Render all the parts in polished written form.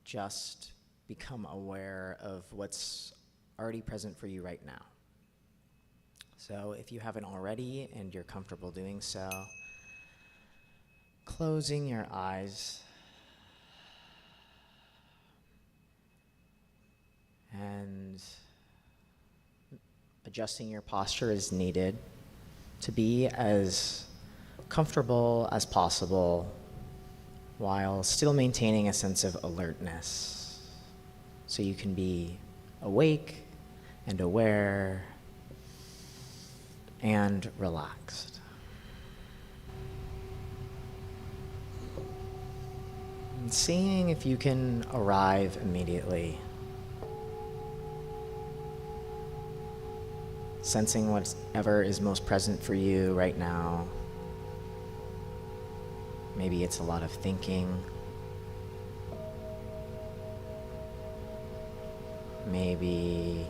just become aware of what's already present for you right now. So if you haven't already and you're comfortable doing so, closing your eyes and adjusting your posture as needed to be as comfortable as possible while still maintaining a sense of alertness. So you can be awake and aware and relaxed. And seeing if you can arrive immediately. Sensing whatever is most present for you right now. Maybe it's a lot of thinking. Maybe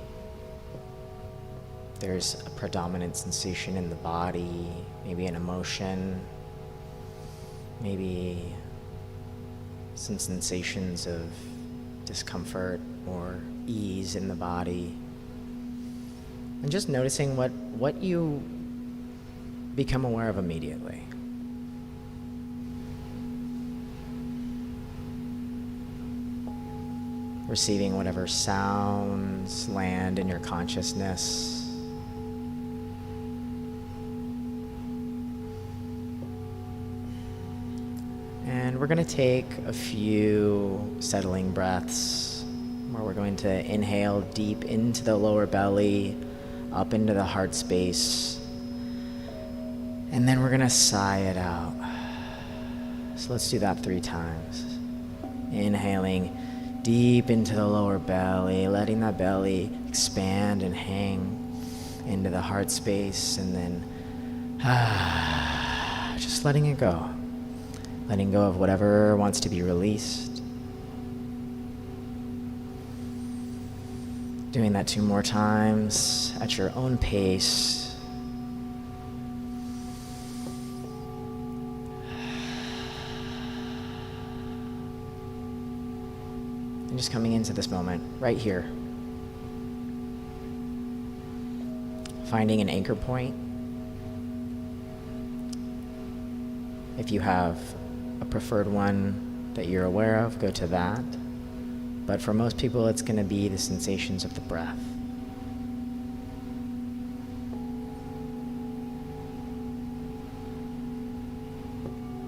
there's a predominant sensation in the body, maybe an emotion, maybe some sensations of discomfort or ease in the body. And just noticing what you become aware of immediately. Receiving whatever sounds land in your consciousness. And we're going to take a few settling breaths where we're going to inhale deep into the lower belly, up into the heart space, and then we're going to sigh it out. So let's do that 3 times. Inhaling deep into the lower belly, letting that belly expand and hang into the heart space, and then just letting it go. Letting go of whatever wants to be released. Doing that 2 more times at your own pace. And just coming into this moment, right here. Finding an anchor point. If you have a preferred one that you're aware of, go to that. But for most people, it's going to be the sensations of the breath.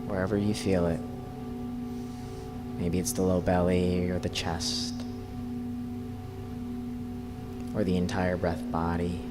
Wherever you feel it. Maybe it's the low belly or the chest or the entire breath body.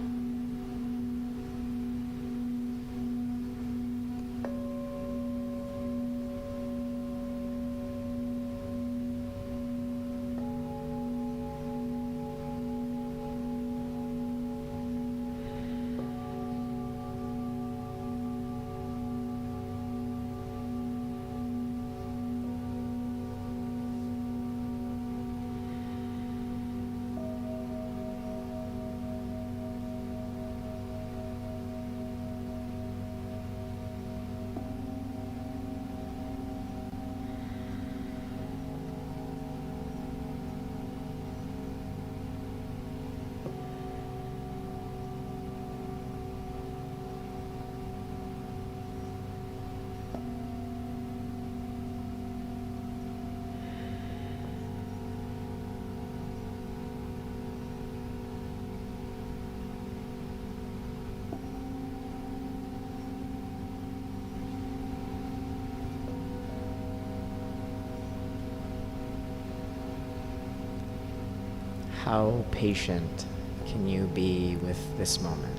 How patient can you be with this moment?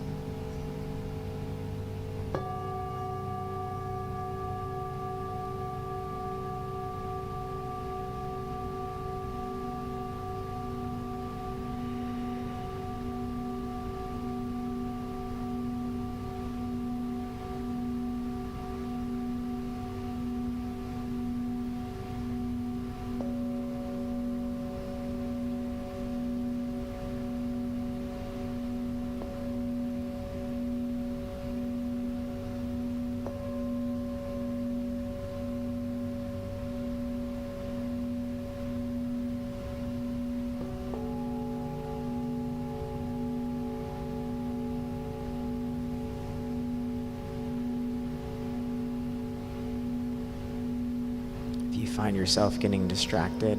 find yourself getting distracted,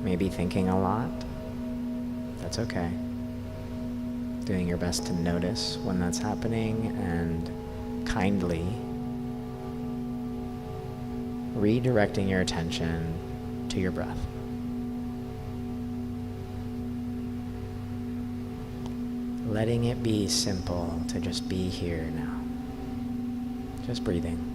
maybe thinking a lot, that's okay. Doing your best to notice when that's happening and kindly redirecting your attention to your breath. Letting it be simple to just be here now. Just breathing.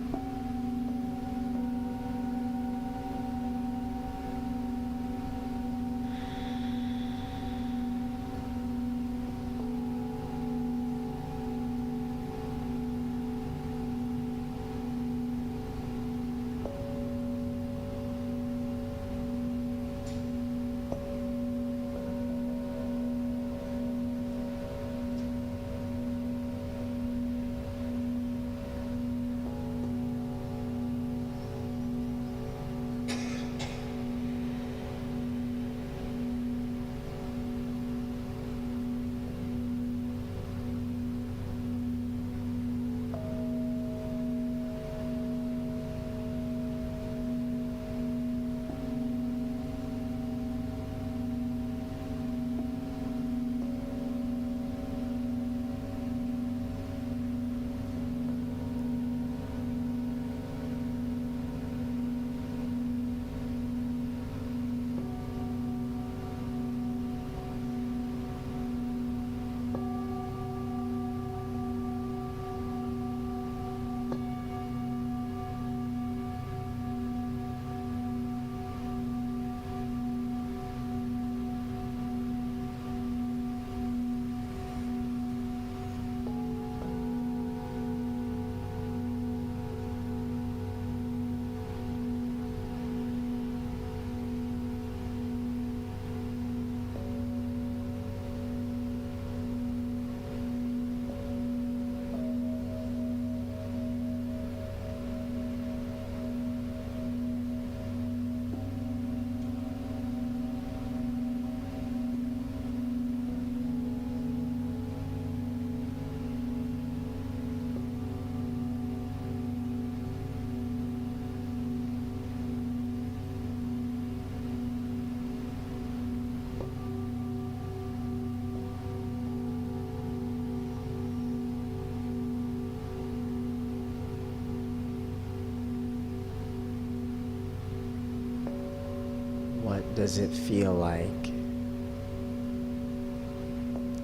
What does it feel like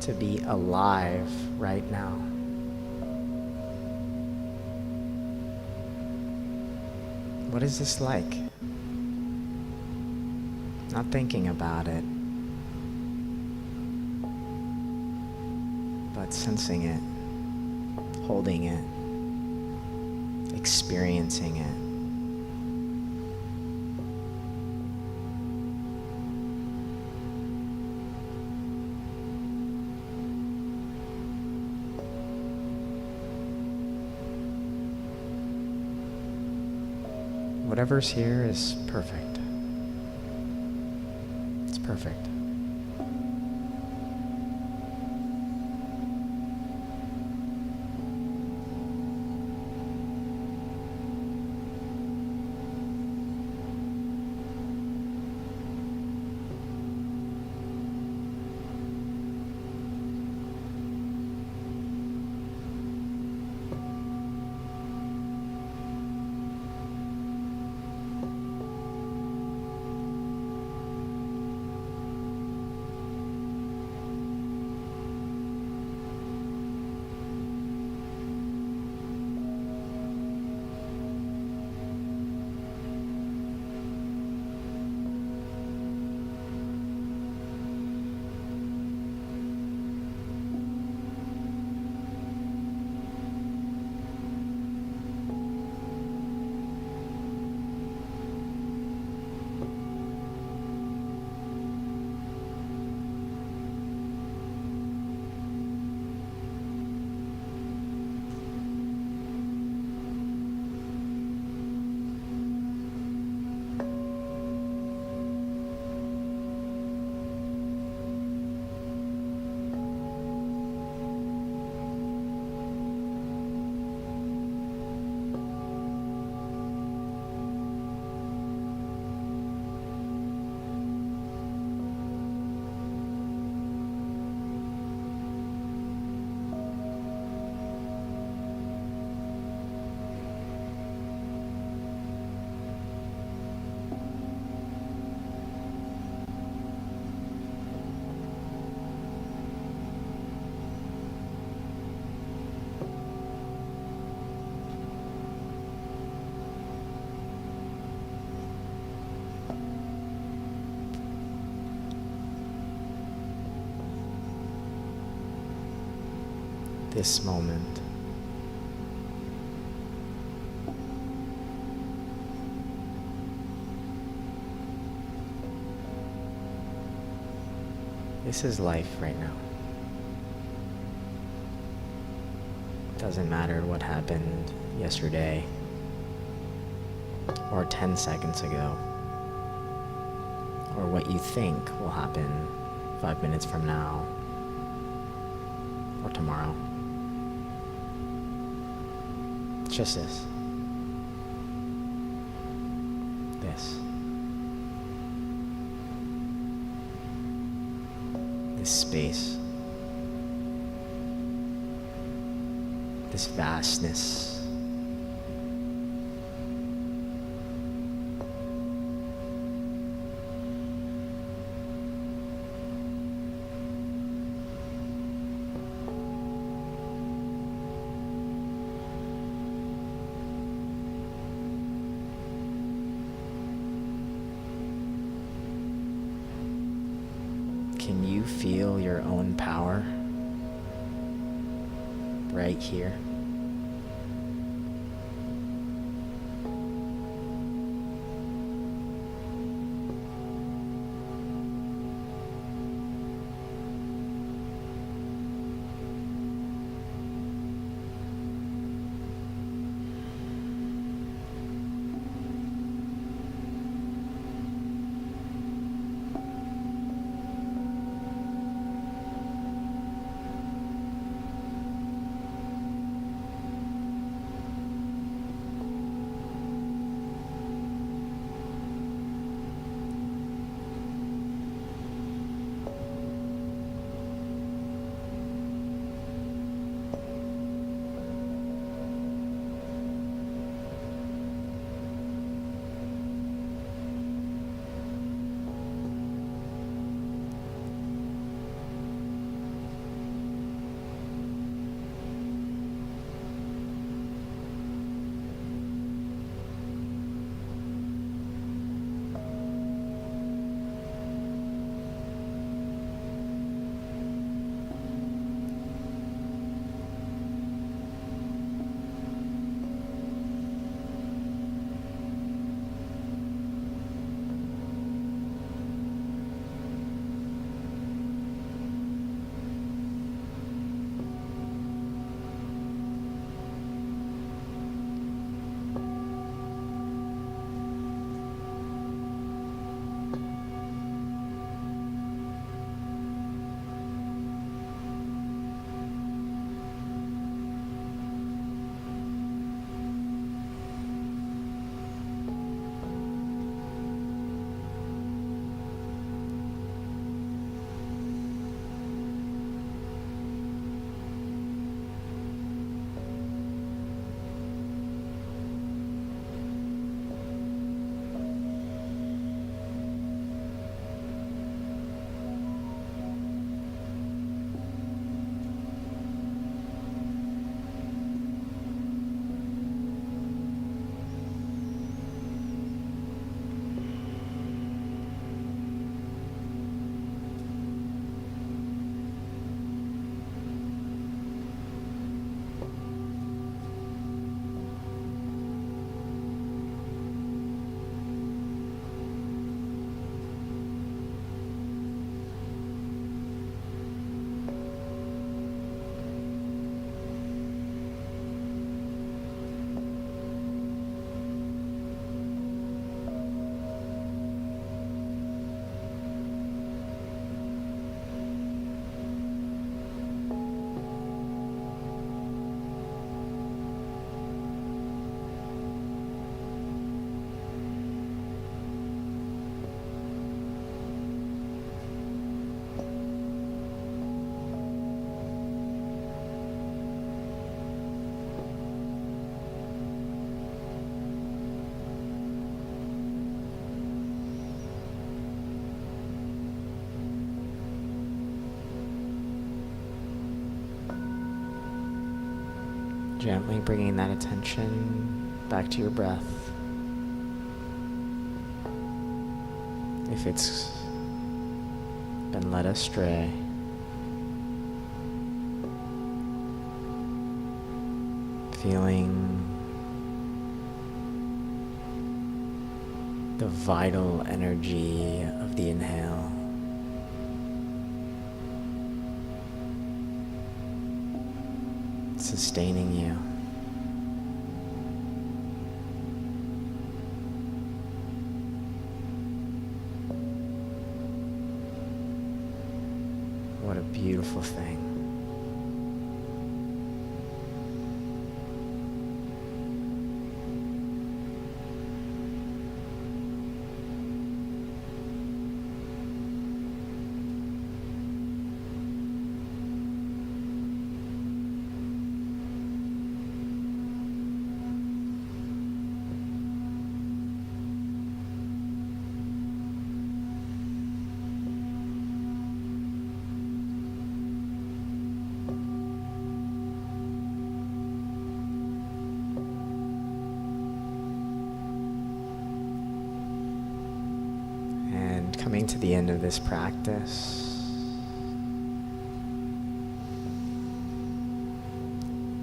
to be alive right now? What is this like? Not thinking about it, but sensing it, holding it, experiencing it. Whatever's here is perfect. It's perfect. this moment. This is life right now. Doesn't matter what happened yesterday or 10 seconds ago or what you think will happen 5 minutes from now or tomorrow. It's just this. This space. This vastness. Can you feel your own power right here? Gently bringing that attention back to your breath. If it's been led astray, Feeling the vital energy of the inhale. Sustaining you. What a beautiful thing. Coming to the end of this practice,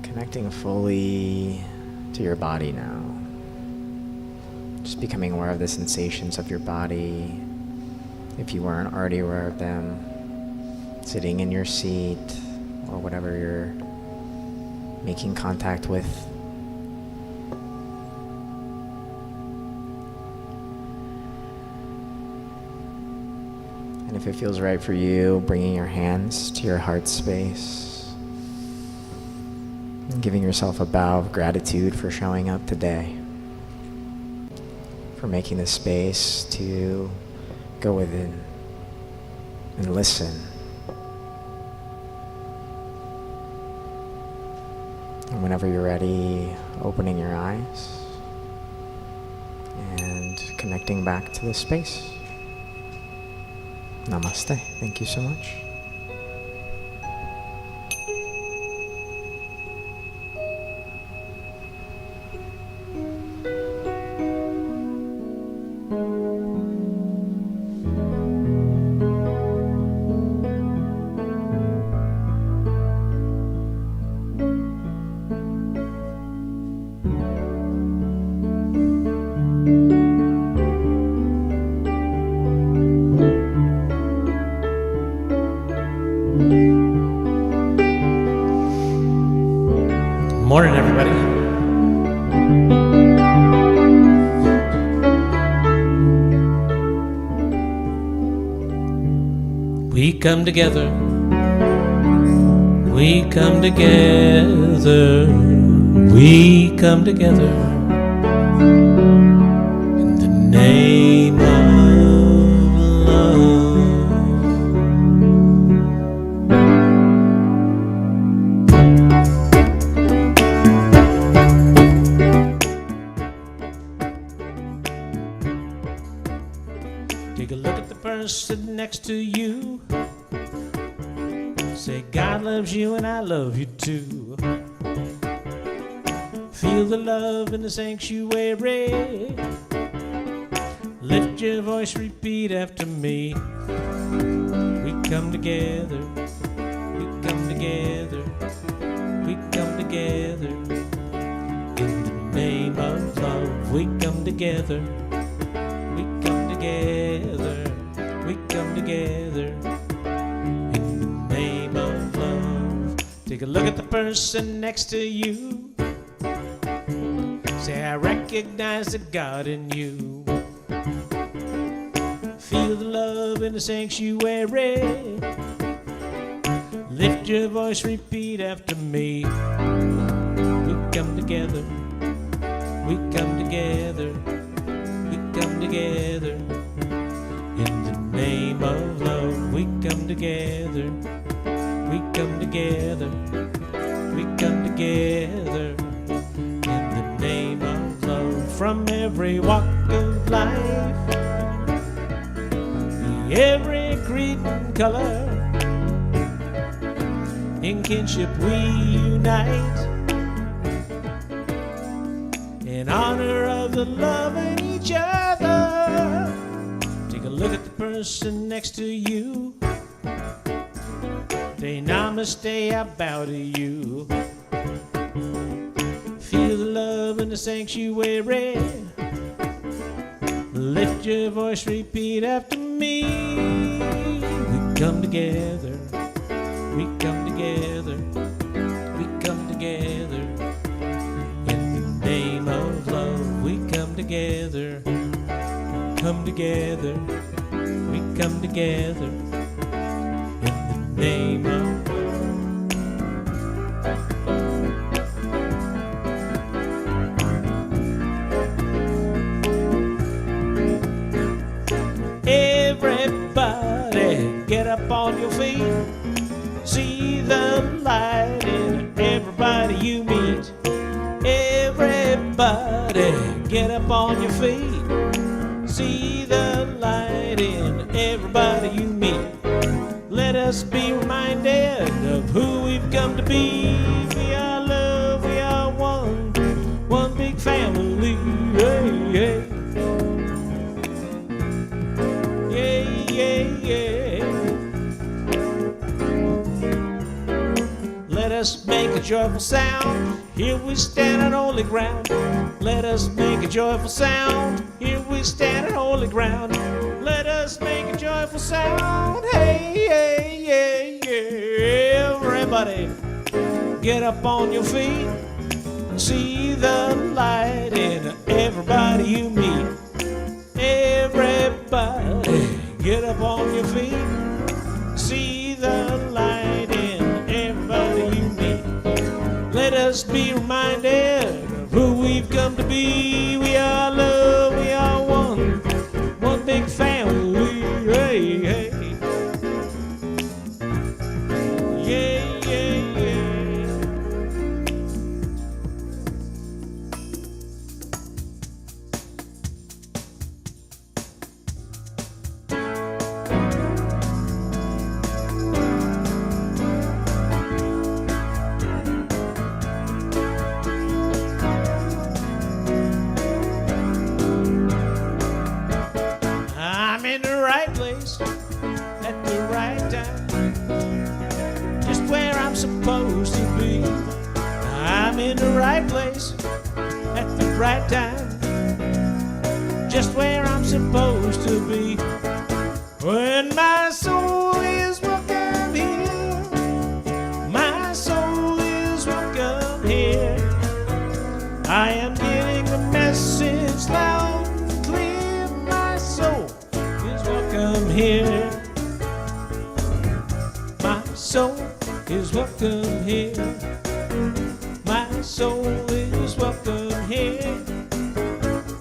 connecting fully to your body now. Just becoming aware of the sensations of your body, if you weren't already aware of them, sitting in your seat or whatever you're making contact with. And if it feels right for you, bringing your hands to your heart space and giving yourself a bow of gratitude for showing up today, for making the space to go within and listen. And whenever you're ready, opening your eyes and connecting back to the space. Namaste. Thank you so much. Morning, everybody. We come together. We come together. We come together in the name of love. Take a look at the person next to you. Say, God loves you and I love you too. Feel the love in the sanctuary. Lift your voice, repeat after me. We come together. We come together. We come together in the name of love. We come together. We come together. We come together in the name of love. Take a look at the person next to you. Say, I recognize the God in you. Feel the love in the sanctuary. Lift your voice, repeat after me. We come together. We come together. We come together in the name of love. We come together. We come together. We come together in the name of love. From every walk of life, every creed and color, in kinship we unite, in honor of the love in each other. Take a look at the person next to you. Say, namaste, I bow to you. feel the love in the sanctuary. Lift your voice, repeat after me. We come together, we come together, we come together. In the name of love, we come together, come together, we come together. In the name of love. Everybody, get up on your feet. See the light in everybody you meet. Everybody, get up on your feet. See the light in everybody you meet. Let us be reminded of who we've come to be. We are love, we are one big family. Hey, hey. Let us make a joyful sound. Here we stand on holy ground. Let us make a joyful sound. Here we stand on holy ground. Let us make a joyful sound. Hey, hey, hey, yeah. Everybody, get up on your feet. See the light in everybody you meet. Everybody, get up on your feet. See the light in everybody you meet. Let us be reminded of who we've come to be. We are love, we are one big family. Hey, hey. Yeah, yeah, yeah. I'm in the right place at the right time, just where I'm supposed to be. I'm in the right place at the right time, just where I'm supposed to be. When my soul is welcome here, my soul is welcome here. I am getting the message loud and clear. My soul is welcome here. My soul is welcome here. My soul is welcome here.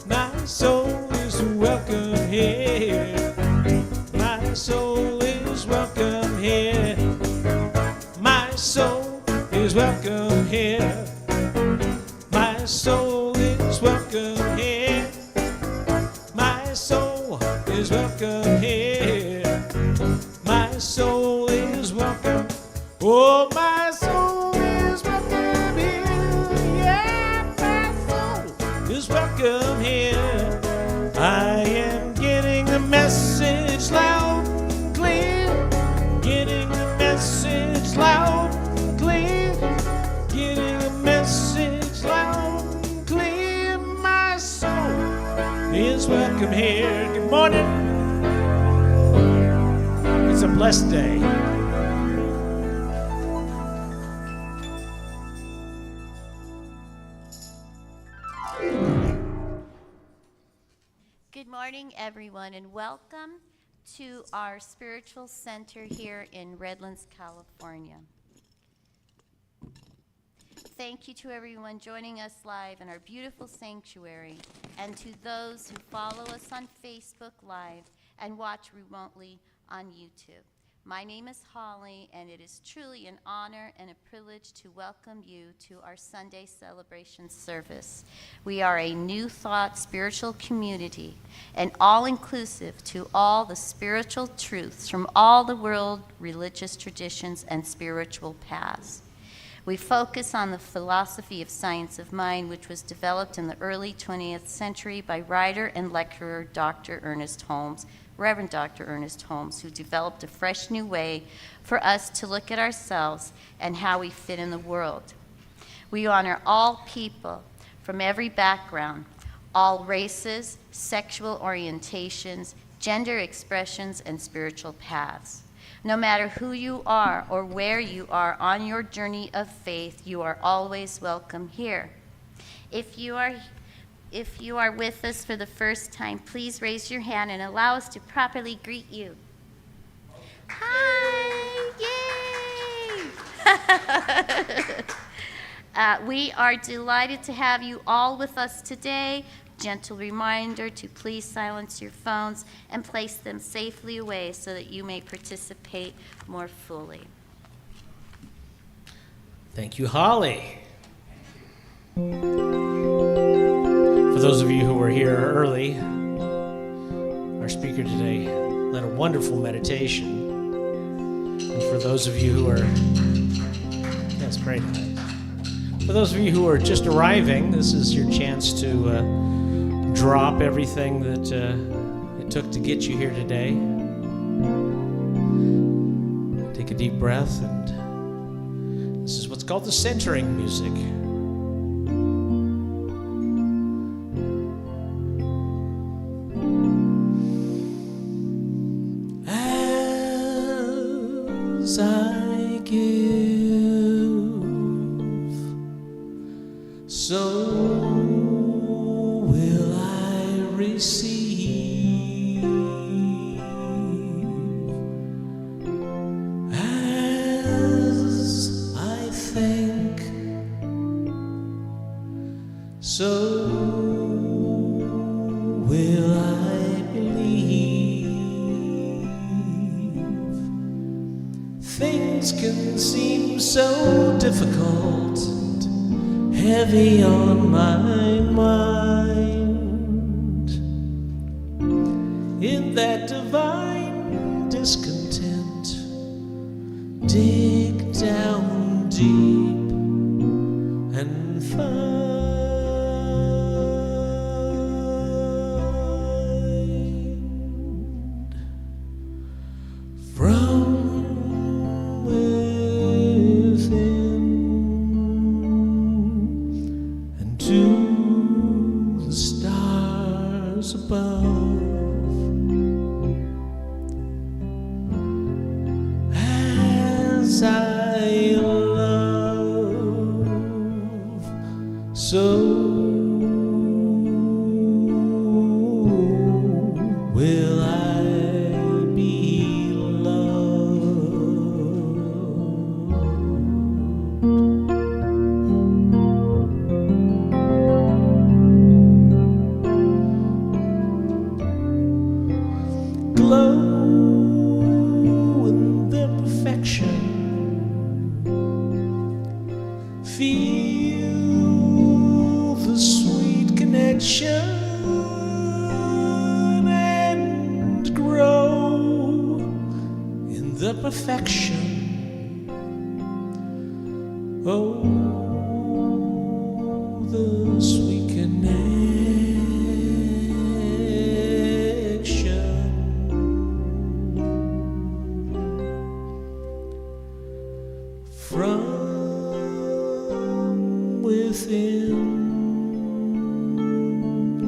My soul is welcome here. My soul is welcome here. My soul is welcome here. My soul is welcome here. My soul is welcome here. My soul is welcome. Oh, my soul is welcome here. Yeah, my soul is welcome here. I am getting the message loud and clear. Getting the message loud and clear. Getting the message loud and clear. My soul is welcome here. Good morning. It's a blessed day. Good morning, everyone, and welcome to our spiritual center here in Redlands, California. Thank you to everyone joining us live in our beautiful sanctuary, and to those who follow us on Facebook Live and watch remotely on YouTube. My name is Holly, and it is truly an honor and a privilege to welcome you to our Sunday celebration service. We are a New Thought spiritual community, and all-inclusive to all the spiritual truths from all the world religious traditions and spiritual paths. We focus on the philosophy of science of mind, which was developed in the early 20th century by writer and lecturer Dr. Ernest Holmes, Reverend Dr. Ernest Holmes, who developed a fresh new way for us to look at ourselves and how we fit in the world. We honor all people, from every background, all races, sexual orientations, gender expressions, and spiritual paths. No matter who you are or where you are on your journey of faith, you are always welcome here. If you are with us for the first time, please raise your hand and allow us to properly greet you. Hi! Yay! We are delighted to have you all with us today. Gentle reminder to please silence your phones and place them safely away so that you may participate more fully. Thank you, Holly. For those of you who were here early, our speaker today led a wonderful meditation. And for those of you who are, that's great. For those of you who are just arriving, this is your chance to drop everything that it took to get you here today. Take a deep breath, and this is what's called the centering music. As I give, so will I receive. As I think, so will I believe. Things can seem so difficult, heavy on my mind. In that divine discontent, dig down deep and find from within and to the stars above. As I love, so will I be loved. Glow in their perfection, feel the sweet connection, and grow in the perfection. Oh, the sweet connection. From within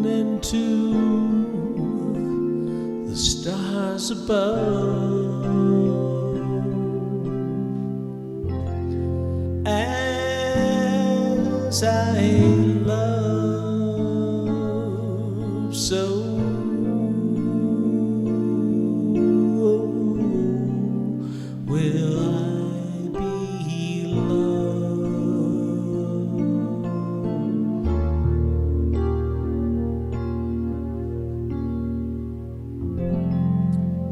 and to the stars above. As I love, so will I be loved.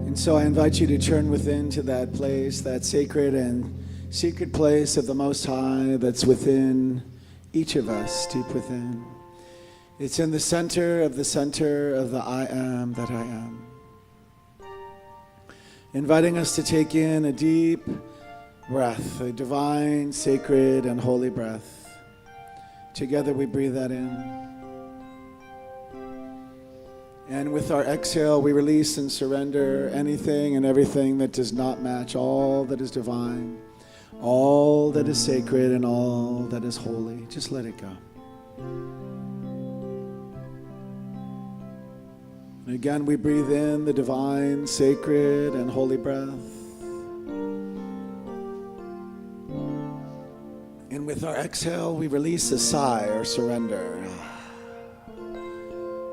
And so I invite you to turn within to that place, that sacred and secret place of the Most High that's within each of us, deep within. It's in the center of the I am that I am. Inviting us to take in a deep breath, a divine, sacred, and holy breath. Together we breathe that in. And with our exhale, we release and surrender anything and everything that does not match all that is divine, all that is sacred, and all that is holy. Just let it go. And again, we breathe in the divine, sacred, and holy breath. And with our exhale, we release a sigh or surrender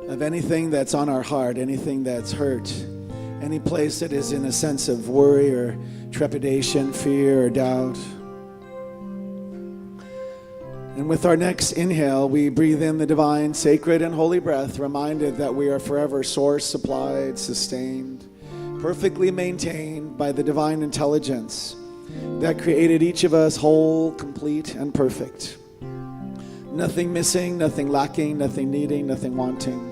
of anything that's on our heart, anything that's hurt, any place that is in a sense of worry or trepidation, fear or doubt. And with our next inhale, we breathe in the divine, sacred, and holy breath, reminded that we are forever source, supplied, sustained, perfectly maintained by the divine intelligence that created each of us whole, complete, and perfect. Nothing missing, nothing lacking, nothing needing, nothing wanting.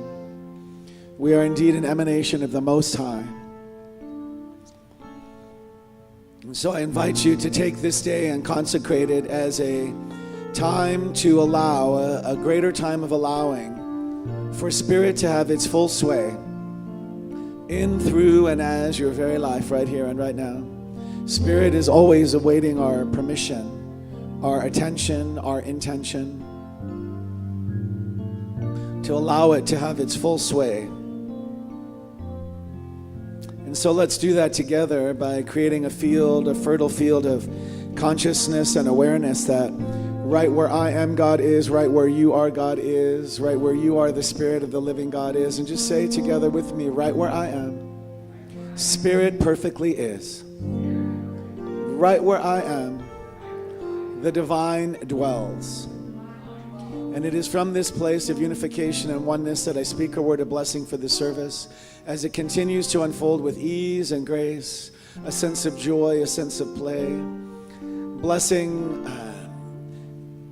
We are indeed an emanation of the Most High. And so I invite you to take this day and consecrate it as a time to allow, a greater time of allowing for Spirit to have its full sway in, through, and as your very life right here and right now. Spirit is always awaiting our permission, our attention, our intention, to allow it to have its full sway. And so let's do that together by creating a field, a fertile field of consciousness and awareness that right where I am, God is, right where you are, God is, right where you are, the Spirit of the living God is. And just say together with me, right where I am, Spirit perfectly is. Right where I am, the divine dwells. And it is from this place of unification and oneness that I speak a word of blessing for this service as it continues to unfold with ease and grace, a sense of joy, a sense of play. Blessing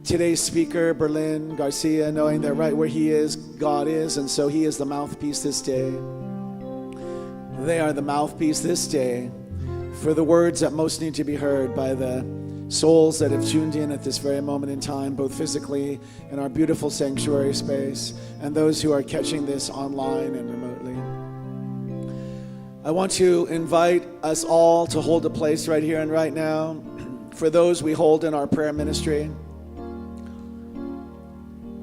today's speaker, Berlin Garcia, knowing that right where he is, God is, and so he is the mouthpiece this day. They are the mouthpiece this day for the words that most need to be heard by the souls that have tuned in at this very moment in time, both physically in our beautiful sanctuary space and those who are catching this online and remotely. I want to invite us all to hold a place right here and right now for those we hold in our prayer ministry.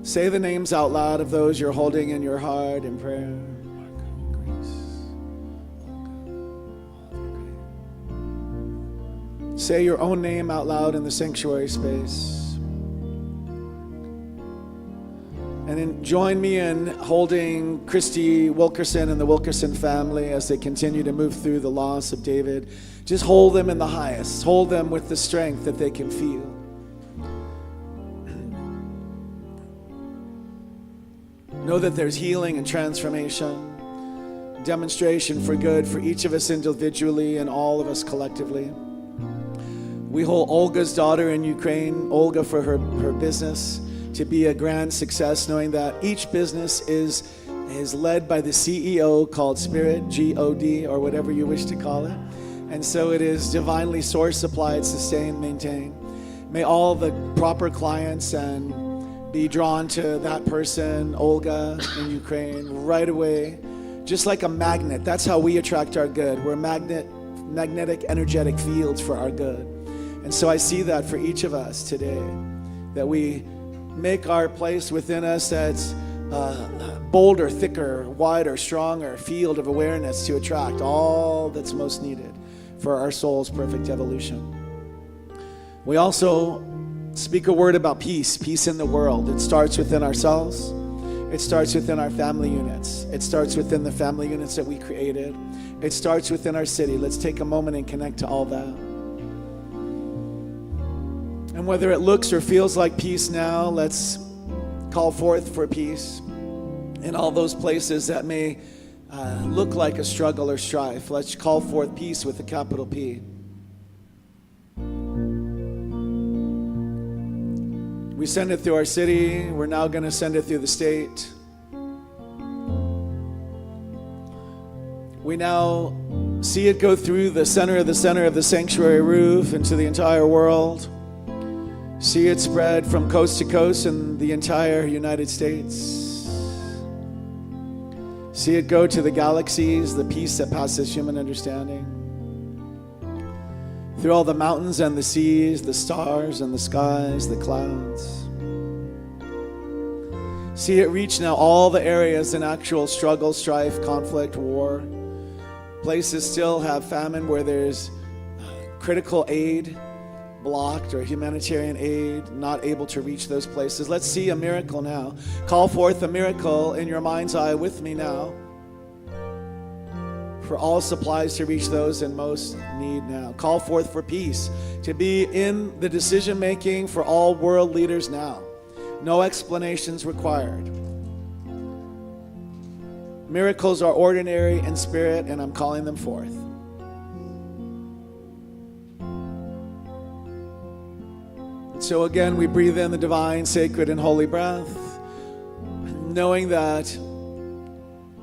Say the names out loud of those you're holding in your heart in prayer. Say your own name out loud in the sanctuary space. And then join me in holding Christy Wilkerson and the Wilkerson family as they continue to move through the loss of David. Just hold them in the highest. Hold them with the strength that they can feel. Know that there's healing and transformation, demonstration for good for each of us individually and all of us collectively. We hold Olga's daughter in Ukraine, Olga, for her business to be a grand success, knowing that each business is led by the CEO called Spirit, G-O-D, or whatever you wish to call it. And so it is divinely source supplied, sustained, maintained. May all the proper clients and be drawn to that person, Olga in Ukraine, right away, just like a magnet. That's how we attract our good. We're magnetic, energetic fields for our good. And so I see that for each of us today, that we make our place within us that's bolder, thicker, wider, stronger field of awareness to attract all that's most needed for our soul's perfect evolution. We also speak a word about peace, peace in the world. It starts within ourselves. It starts within our family units. It starts within the family units that we created. It starts within our city. Let's take a moment and connect to all that. And whether it looks or feels like peace now, let's call forth for peace in all those places that may look like a struggle or strife. Let's call forth peace with a capital P. We send it through our city. We're now going to send it through the state. We now see it go through the center of the sanctuary roof into the entire world. See it spread from coast to coast in the entire United States. See it go to the galaxies, the peace that passes human understanding. Through all the mountains and the seas, the stars and the skies, the clouds. See it reach now all the areas in actual struggle, strife, conflict, war. Places still have famine where there's critical aid blocked or humanitarian aid not able to reach those places. Let's see a miracle now. Call forth a miracle in your mind's eye with me now for all supplies to reach those in most need now. Call forth for peace to be in the decision making for all world leaders now. No explanations required. Miracles are ordinary in spirit, and I'm calling them forth. So again, we breathe in the divine, sacred, and holy breath, knowing that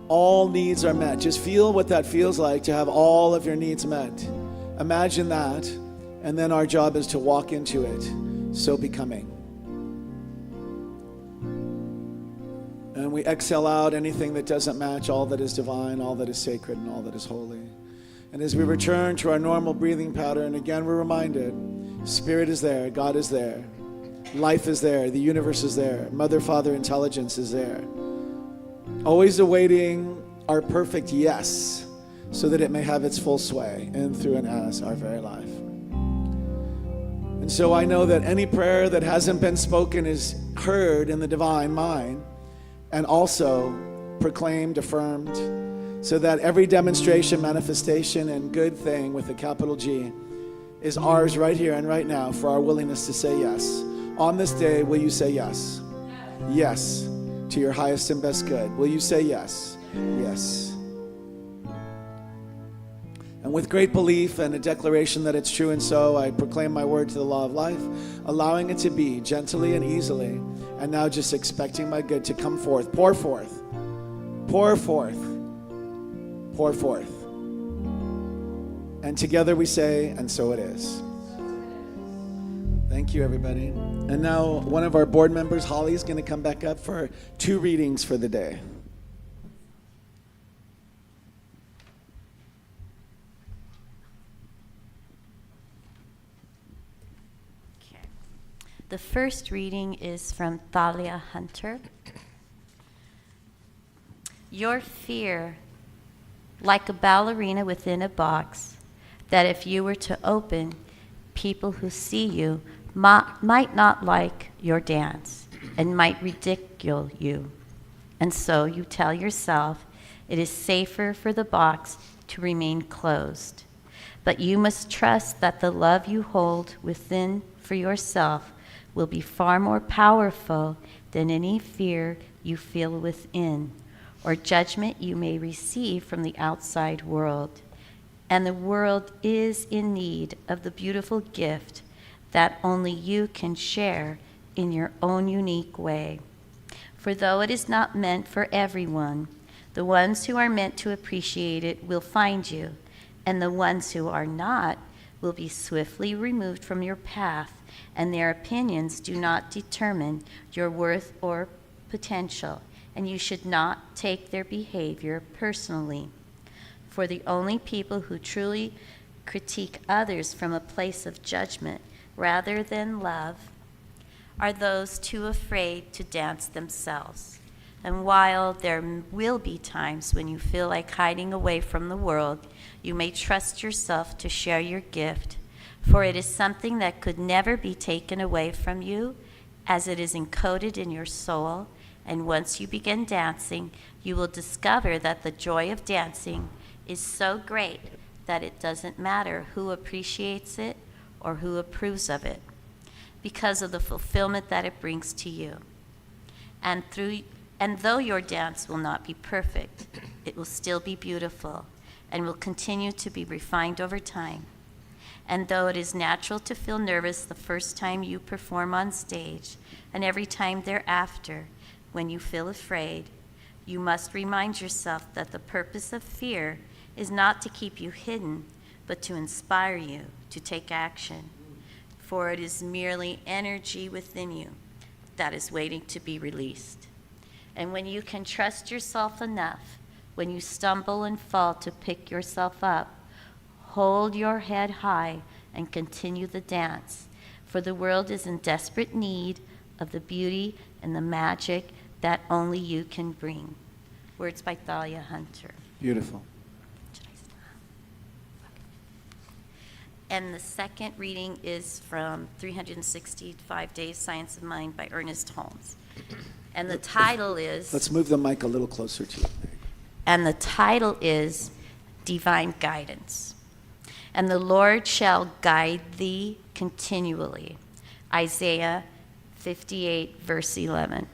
all needs are met. Just feel what that feels like to have all of your needs met. Imagine that, and then our job is to walk into it, so becoming. And we exhale out anything that doesn't match all that is divine, all that is sacred, and all that is holy. And as we return to our normal breathing pattern, again we're reminded, Spirit is there, God is there, life is there, the universe is there, Mother, Father, intelligence is there. Always awaiting our perfect yes, so that it may have its full sway in, through, and as our very life. And so I know that any prayer that hasn't been spoken is heard in the divine mind, and also proclaimed, affirmed, so that every demonstration, manifestation, and good thing with a capital G is ours right here and right now for our willingness to say yes. On this day, will you say yes? Yes to your highest and best good. Will you say yes? Yes. And with great belief and a declaration that it's true and so, I proclaim my word to the law of life, allowing it to be gently and easily, and now just expecting my good to come forth. Pour forth. Pour forth. Pour forth. And together we say, and so it is. Thank you, everybody. And now one of our board members, Holly, is going to come back up for 2 readings for the day. Okay. The first reading is from Thalia Hunter. Your fear, like a ballerina within a box, that if you were to open, people who see you might not like your dance and might ridicule you. And so you tell yourself it is safer for the box to remain closed. But you must trust that the love you hold within for yourself will be far more powerful than any fear you feel within or judgment you may receive from the outside world. And the world is in need of the beautiful gift that only you can share in your own unique way. For though it is not meant for everyone, the ones who are meant to appreciate it will find you, and the ones who are not will be swiftly removed from your path, and their opinions do not determine your worth or potential, and you should not take their behavior personally. For the only people who truly critique others from a place of judgment rather than love are those too afraid to dance themselves. And while there will be times when you feel like hiding away from the world, you may trust yourself to share your gift, for it is something that could never be taken away from you, as it is encoded in your soul. And once you begin dancing, you will discover that the joy of dancing is so great that it doesn't matter who appreciates it or who approves of it, because of the fulfillment that it brings to you. And though your dance will not be perfect, it will still be beautiful and will continue to be refined over time. And though it is natural to feel nervous the first time you perform on stage, and every time thereafter when you feel afraid, you must remind yourself that the purpose of fear is not to keep you hidden, but to inspire you to take action. For it is merely energy within you that is waiting to be released. And when you can trust yourself enough, when you stumble and fall, to pick yourself up, hold your head high and continue the dance. For the world is in desperate need of the beauty and the magic that only you can bring. Words by Thalia Hunter. Beautiful. And the second reading is from 365 Days Science of Mind by Ernest Holmes. And the title is... Let's move the mic a little closer to you. And the title is Divine Guidance. And the Lord shall guide thee continually. Isaiah 58, verse 11.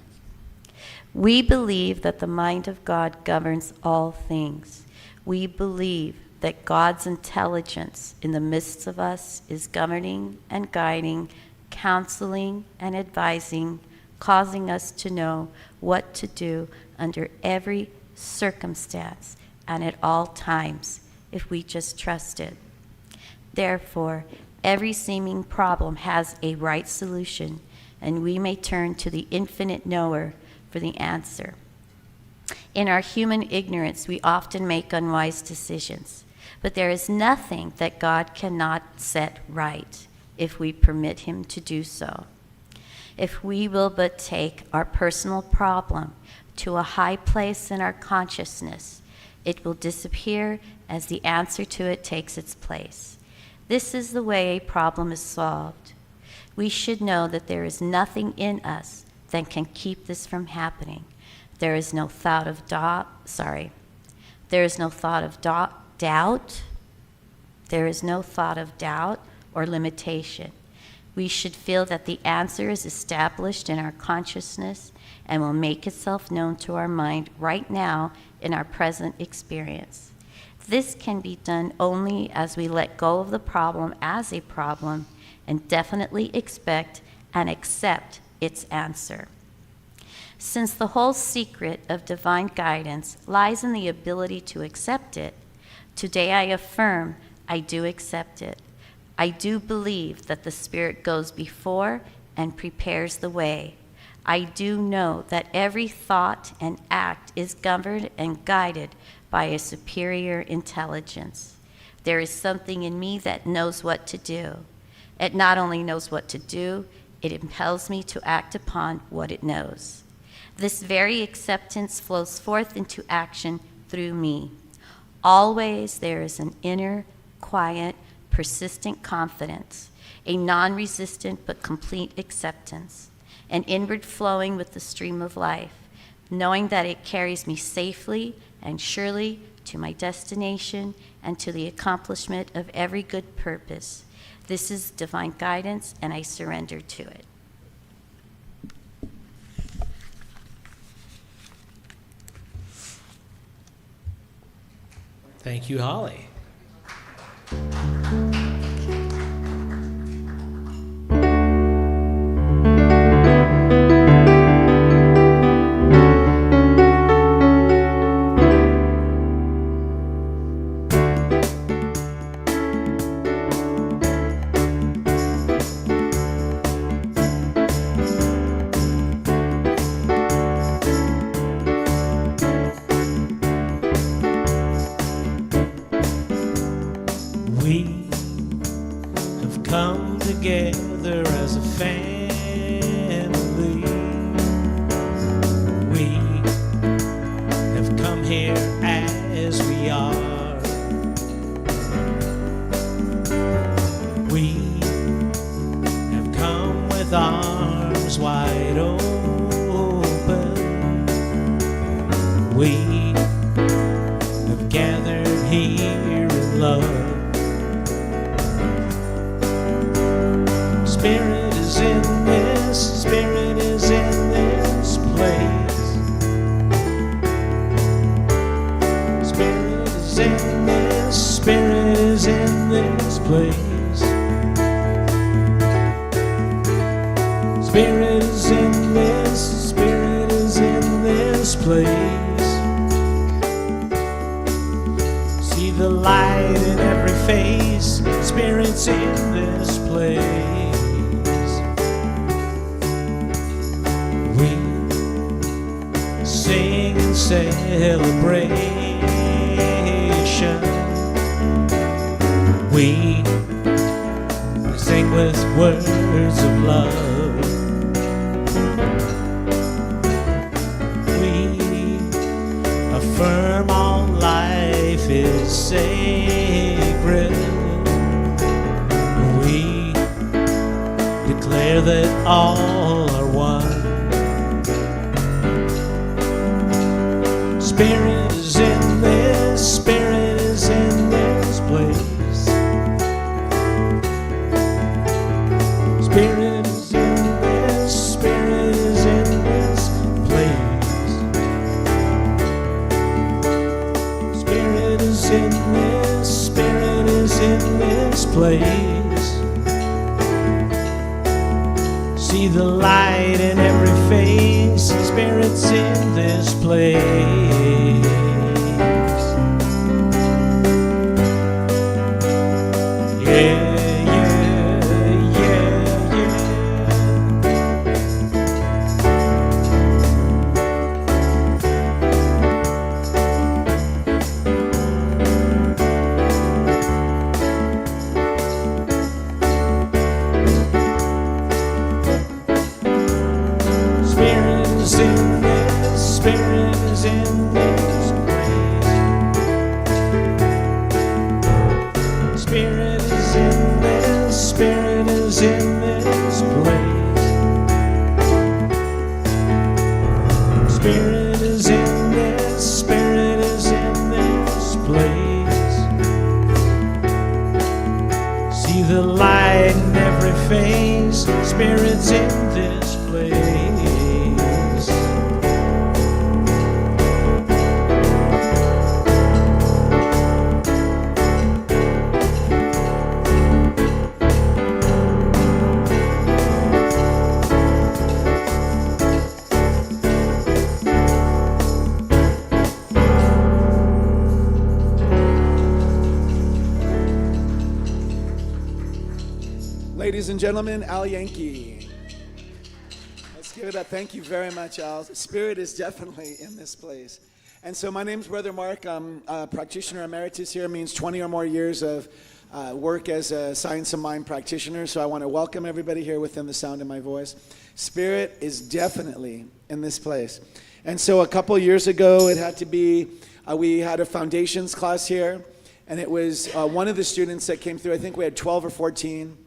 We believe that the mind of God governs all things. We believe that God's intelligence in the midst of us is governing and guiding, counseling and advising, causing us to know what to do under every circumstance and at all times if we just trust it. Therefore, every seeming problem has a right solution, and we may turn to the infinite knower for the answer. In our human ignorance, we often make unwise decisions, but there is nothing that God cannot set right if we permit him to do so. If we will but take our personal problem to a high place in our consciousness, it will disappear as the answer to it takes its place. This is the way a problem is solved. We should know that there is nothing in us that can keep this from happening. There is no thought of doubt. There is no thought of doubt. There is no thought of doubt or limitation. We should feel that the answer is established in our consciousness and will make itself known to our mind right now in our present experience. This can be done only as we let go of the problem as a problem and definitely expect and accept its answer. Since the whole secret of divine guidance lies in the ability to accept it, today I affirm I do accept it. I do believe that the Spirit goes before and prepares the way. I do know that every thought and act is governed and guided by a superior intelligence. There is something in me that knows what to do. It not only knows what to do, it impels me to act upon what it knows. This very acceptance flows forth into action through me. Always there is an inner, quiet, persistent confidence, a non-resistant but complete acceptance, an inward flowing with the stream of life, knowing that it carries me safely and surely to my destination and to the accomplishment of every good purpose. This is divine guidance, and I surrender to it. Thank you, Holly. We have come together as a family. We have come here as we are. We have come with arms wide open. We have gathered here in love. Spirit is in this, Spirit is in this place. Spirit is in this, Spirit is in this place. Spirit is in this, Spirit is in this place. See the light in every face, Spirit's in this place. Sing in celebration. We sing with words of love. sacred. We declare that all are one. Spirit is in this, Spirit is in this place. Spirit is in this, Spirit is in this place. Spirit is in this, Spirit is in this place. See the light in every face, Spirit's in this place. Yeah, yeah, yeah, Spirit is in this, Spirit is in this place. Spirit is in this, Spirit is in this place. Spirit is in this, Spirit is in this place. See the light in every face, Spirit's in this place. Ladies and gentlemen, Al Yankee. Let's give it up. Thank you very much, Al. Spirit is definitely in this place. And so my name's Brother Mark. I'm a practitioner emeritus here. It means 20 or more years of work as a science of mind practitioner. So I want to welcome everybody here within the sound of my voice. Spirit is definitely in this place. And so a couple years ago, it had to be, we had a foundations class here. And it was one of the students that came through. I think we had 12 or 14.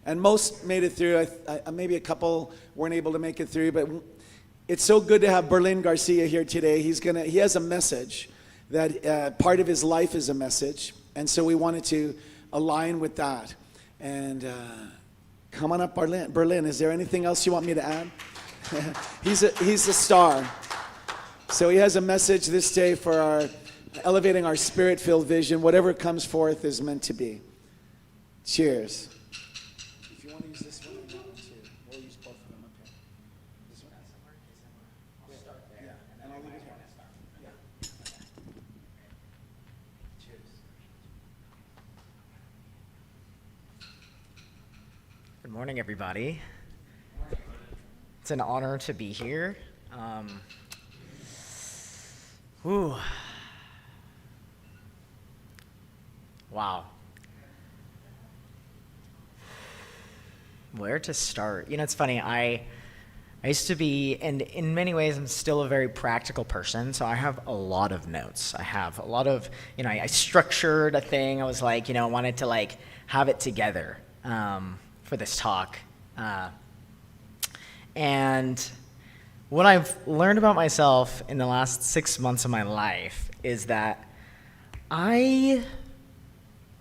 And most made it through. Maybe a couple weren't able to make it through, but it's so good to have Berlin Garcia here today. He has a message that part of his life is a message, and so we wanted to align with that. And come on up, Berlin. Is there anything else you want me to add? He's a star. So he has a message this day for our elevating our spirit-filled vision. Whatever comes forth is meant to be. Cheers. Good morning, everybody. It's an honor to be here. Wow. Where to start? You know, it's funny. I used to be, and in many ways, I'm still a very practical person, so I have a lot of notes. I have a lot of, I structured a thing. I was like, I wanted to have it together for this talk. And what I've learned about myself in the last 6 months of my life is that I'm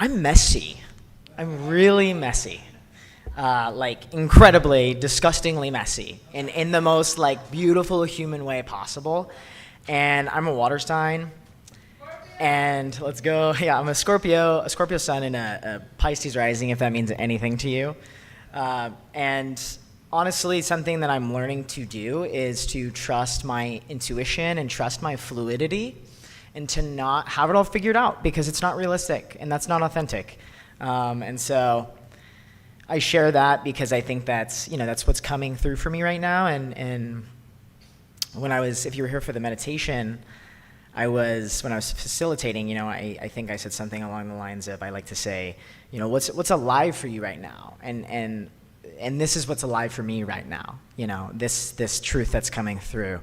messy. I'm really messy. Incredibly, disgustingly messy in the most beautiful human way possible. And I'm a water sign. And let's go. Yeah, I'm a Scorpio sun and a Pisces rising, if that means anything to you. And honestly, something that I'm learning to do is to trust my intuition and trust my fluidity and to not have it all figured out because it's not realistic and that's not authentic. And so I share that because I think that's what's coming through for me right now. And if you were here for the meditation, when I was facilitating, I think I said something along the lines of, I like to say, what's alive for you right now? And this is what's alive for me right now, this truth that's coming through.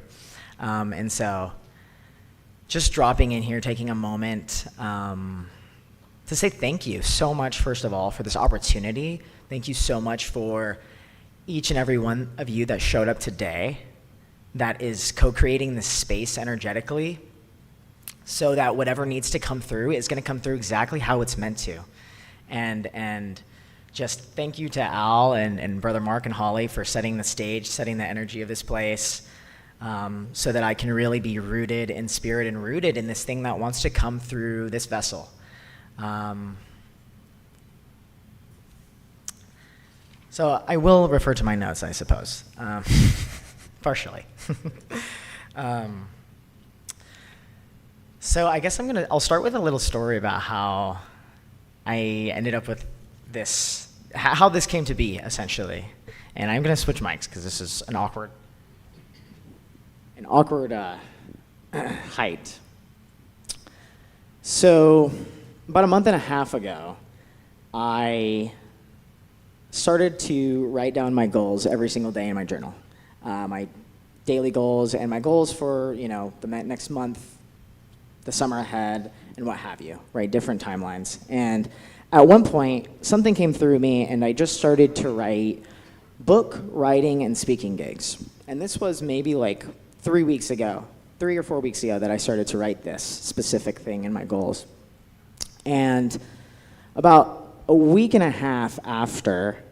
And so just dropping in here, taking a moment to say thank you so much, first of all, for this opportunity. Thank you so much for each and every one of you that showed up today, that is co-creating this space energetically, so that whatever needs to come through is going to come through exactly how it's meant to. And just thank you to Al and Brother Mark and Holly for setting the stage, setting the energy of this place, so that I can really be rooted in spirit and rooted in this thing that wants to come through this vessel. So I will refer to my notes, I suppose, partially. So I guess I'll start with a little story about how I ended up with this, how this came to be, essentially. And I'm going to switch mics because this is an awkward height. So about a month and a half ago, I started to write down my goals every single day in my journal. My daily goals and my goals for, the next month, the summer ahead, and what have you, right? Different timelines. And at one point, something came through me, and I just started to write book, writing, and speaking gigs. And this was maybe like 3 or 4 weeks ago that I started to write this specific thing in my goals. And about a week and a half after,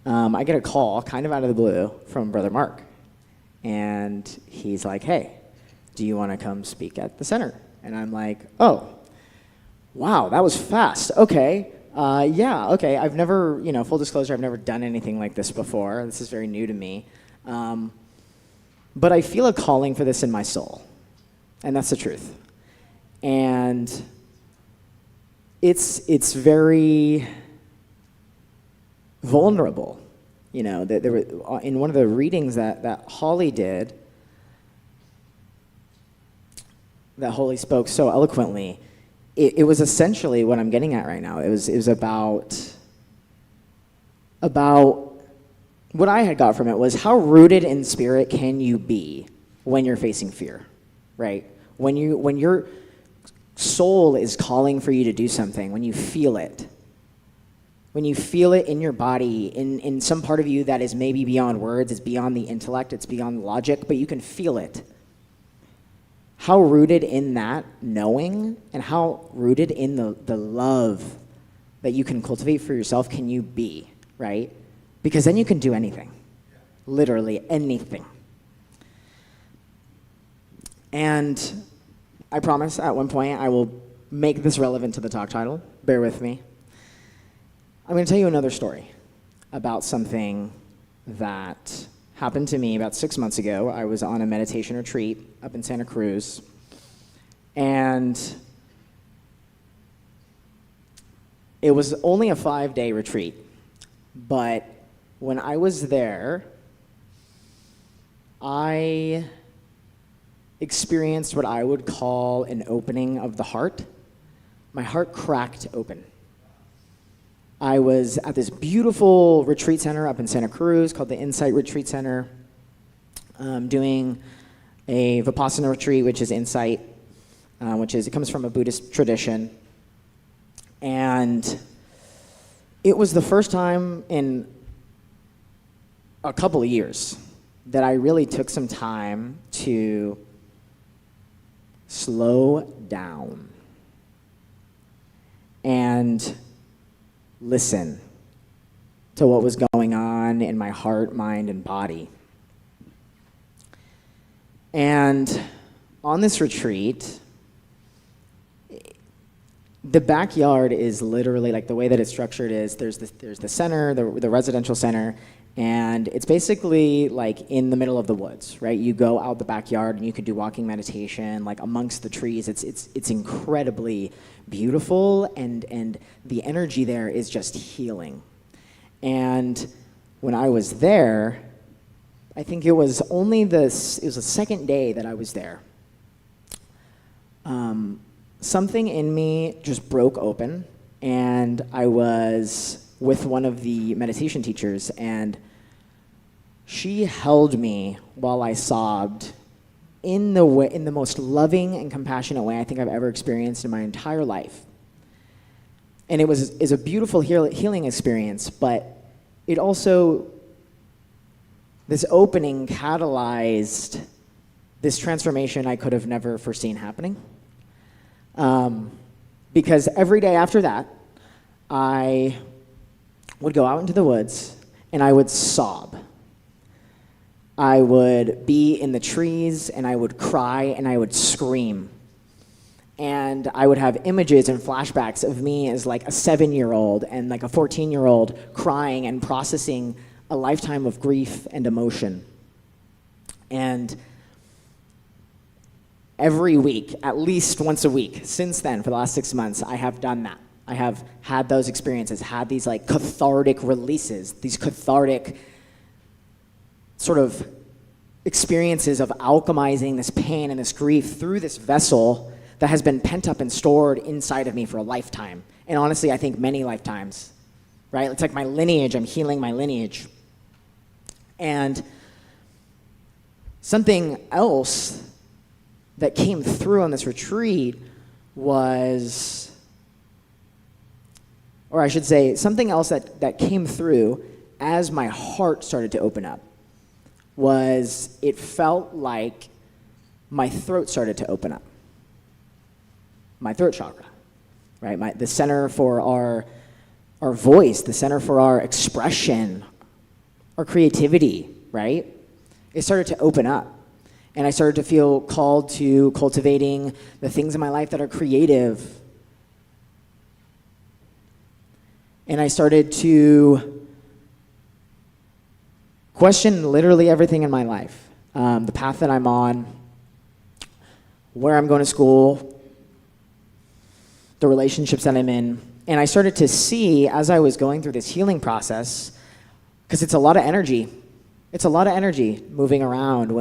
I get a call, kind of out of the blue, from Brother Mark. And he's like, hey, do you want to come speak at the center? And I'm like, oh, wow, that was fast. Okay, yeah, okay. I've never, full disclosure, I've never done anything like this before. This is very new to me. But I feel a calling for this in my soul. And that's the truth. And it's very vulnerable. There were, in one of the readings that Holly did, that Holly spoke so eloquently, it was essentially what I'm getting at right now. It was about what I had got from it was, how rooted in spirit can you be when you're facing fear, right? When your soul is calling for you to do something, when you feel it in your body, in some part of you that is maybe beyond words, it's beyond the intellect, it's beyond logic, but you can feel it. How rooted in that knowing, and how rooted in the love that you can cultivate for yourself can you be, right? Because then you can do anything, literally anything. And I promise at one point I will make this relevant to the talk title. Bear with me. I'm going to tell you another story about something that happened to me about 6 months ago. I was on a meditation retreat up in Santa Cruz, and it was only a 5-day retreat, but when I was there, I experienced what I would call an opening of the heart. My heart cracked open. I was at this beautiful retreat center up in Santa Cruz called the Insight Retreat Center, doing a Vipassana retreat, which is insight, it comes from a Buddhist tradition. And it was the first time in a couple of years that I really took some time to slow down and listen to what was going on in my heart, mind, and body. And on this retreat, the backyard is literally, like, the way that it's structured is there's the center, the residential center, and it's basically like in the middle of the woods, right? You go out the backyard and you can do walking meditation, like amongst the trees. It's incredibly beautiful, and the energy there is just healing. And when I was there, I think it was the second day that I was there. Something in me just broke open, and I was with one of the meditation teachers, and she held me while I sobbed in the most loving and compassionate way I think I've ever experienced in my entire life. And it is a beautiful healing experience, but it also, this opening catalyzed this transformation I could have never foreseen happening. Because every day after that, I would go out into the woods and I would sob. I would be in the trees and I would cry and I would scream. And I would have images and flashbacks of me as like a 7-year-old and like a 14-year-old crying and processing a lifetime of grief and emotion. And every week, at least once a week, since then, for the last 6 months, I have done that. I have had those experiences, had these like cathartic releases, these cathartic sort of experiences of alchemizing this pain and this grief through this vessel that has been pent up and stored inside of me for a lifetime. And honestly, I think many lifetimes, right? It's like my lineage, I'm healing my lineage. And something else that came through on this retreat was, or I should say, something else that came through as my heart started to open up was it felt like my throat started to open up. My throat chakra, right? The center for our voice, the center for our expression, our creativity, right? It started to open up. And I started to feel called to cultivating the things in my life that are creative. And I started to question literally everything in my life. The path that I'm on, where I'm going to school, the relationships that I'm in. And I started to see, as I was going through this healing process, because it's a lot of energy. It's a lot of energy moving around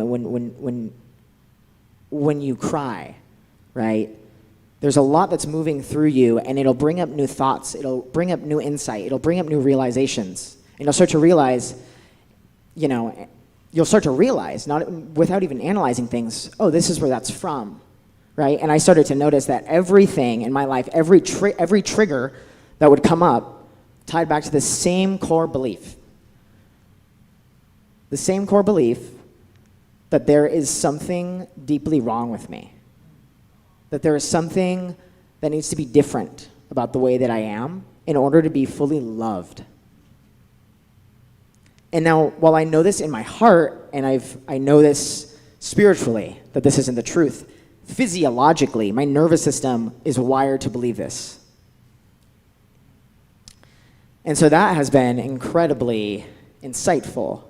when you cry, right? There's a lot that's moving through you, and it'll bring up new thoughts. It'll bring up new insight. It'll bring up new realizations. And you'll start to realize, not without even analyzing things, oh, this is where that's from, right? And I started to notice that everything in my life, every trigger that would come up tied back to the same core belief. The same core belief that there is something deeply wrong with me. That there is something that needs to be different about the way that I am in order to be fully loved. And now, while I know this in my heart, and I know this spiritually, that this isn't the truth, physiologically, my nervous system is wired to believe this. And so that has been incredibly insightful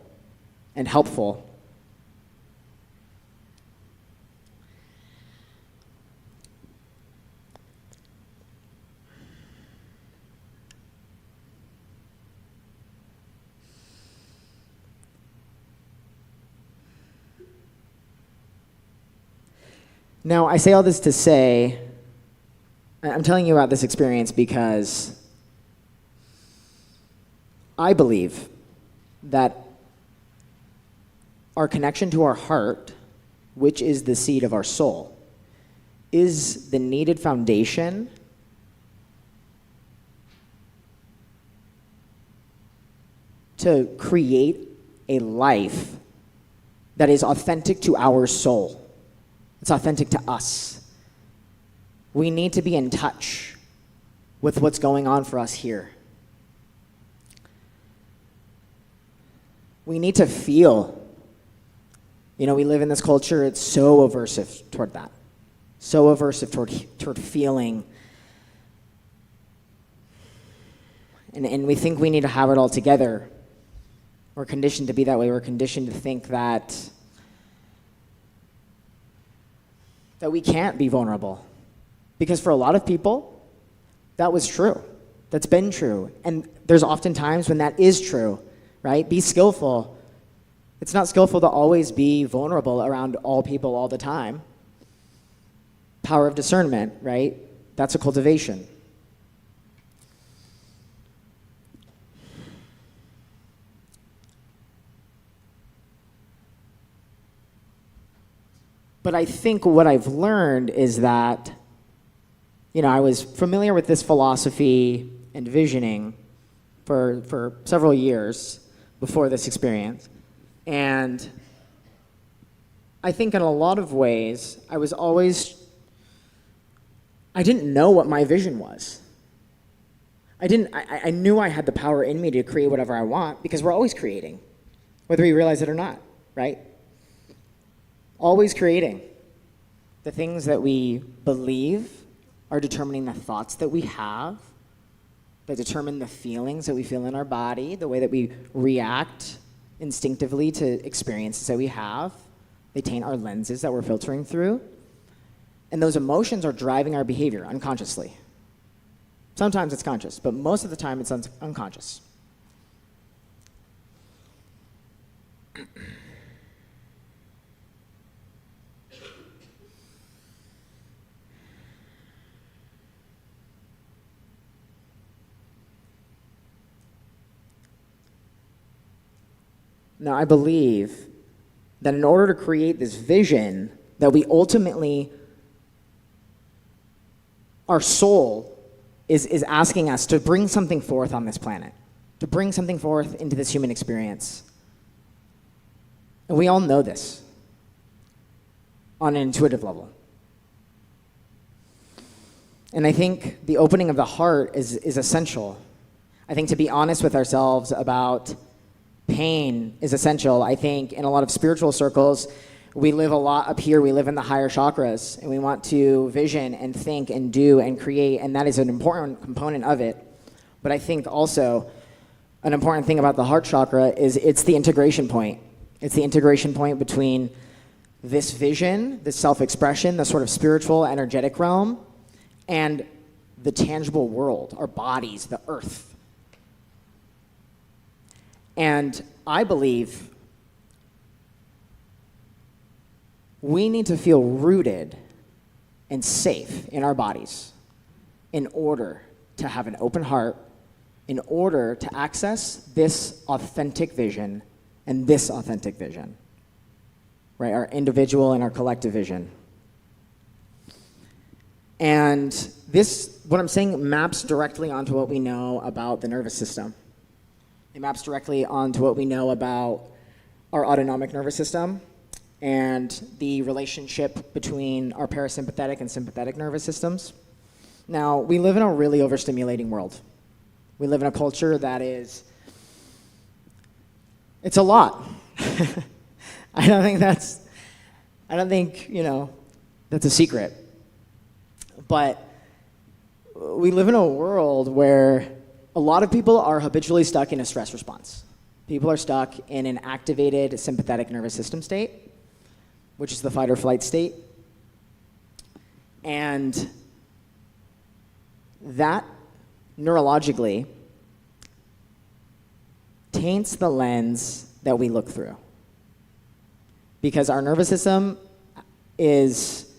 and helpful. Now, I say all this to say, I'm telling you about this experience because I believe that our connection to our heart, which is the seed of our soul, is the needed foundation to create a life that is authentic to our soul. It's authentic to us. We need to be in touch with what's going on for us here. We need to feel. We live in this culture, it's so aversive toward that. So aversive toward feeling. And we think we need to have it all together. We're conditioned to be that way. We're conditioned to think that we can't be vulnerable. Because for a lot of people, that was true. That's been true. And there's often times when that is true, right? Be skillful. It's not skillful to always be vulnerable around all people all the time. Power of discernment, right? That's a cultivation. But I think what I've learned is that, I was familiar with this philosophy and visioning for several years before this experience. And I think in a lot of ways, I didn't know what my vision was. I knew I had the power in me to create whatever I want, because we're always creating, whether we realize it or not, right? Always creating. The things that we believe are determining the thoughts that we have, that determine the feelings that we feel in our body, the way that we react instinctively to experiences that we have. They taint our lenses that we're filtering through. And those emotions are driving our behavior unconsciously. Sometimes it's conscious, but most of the time it's unconscious. Now, I believe that in order to create this vision that we ultimately, our soul is asking us to bring something forth on this planet, to bring something forth into this human experience. And we all know this on an intuitive level. And I think the opening of the heart is essential. I think to be honest with ourselves about pain is essential. I think in a lot of spiritual circles, we live a lot up here. We live in the higher chakras, and we want to vision and think and do and create, and that is an important component of it. But I think also an important thing about the heart chakra is it's the integration point. It's the integration point between this vision, this self-expression, the sort of spiritual, energetic realm, and the tangible world, our bodies, the earth. And I believe we need to feel rooted and safe in our bodies in order to have an open heart, in order to access this authentic vision and this authentic vision, right? Our individual and our collective vision. And this, what I'm saying, maps directly onto what we know about the nervous system. It maps directly onto what we know about our autonomic nervous system and the relationship between our parasympathetic and sympathetic nervous systems. Now, we live in a really overstimulating world. We live in a culture that is, it's a lot. I don't think, that's a secret. But we live in a world where a lot of people are habitually stuck in a stress response. People are stuck in an activated sympathetic nervous system state, which is the fight or flight state. And that neurologically taints the lens that we look through. Because our nervous system is,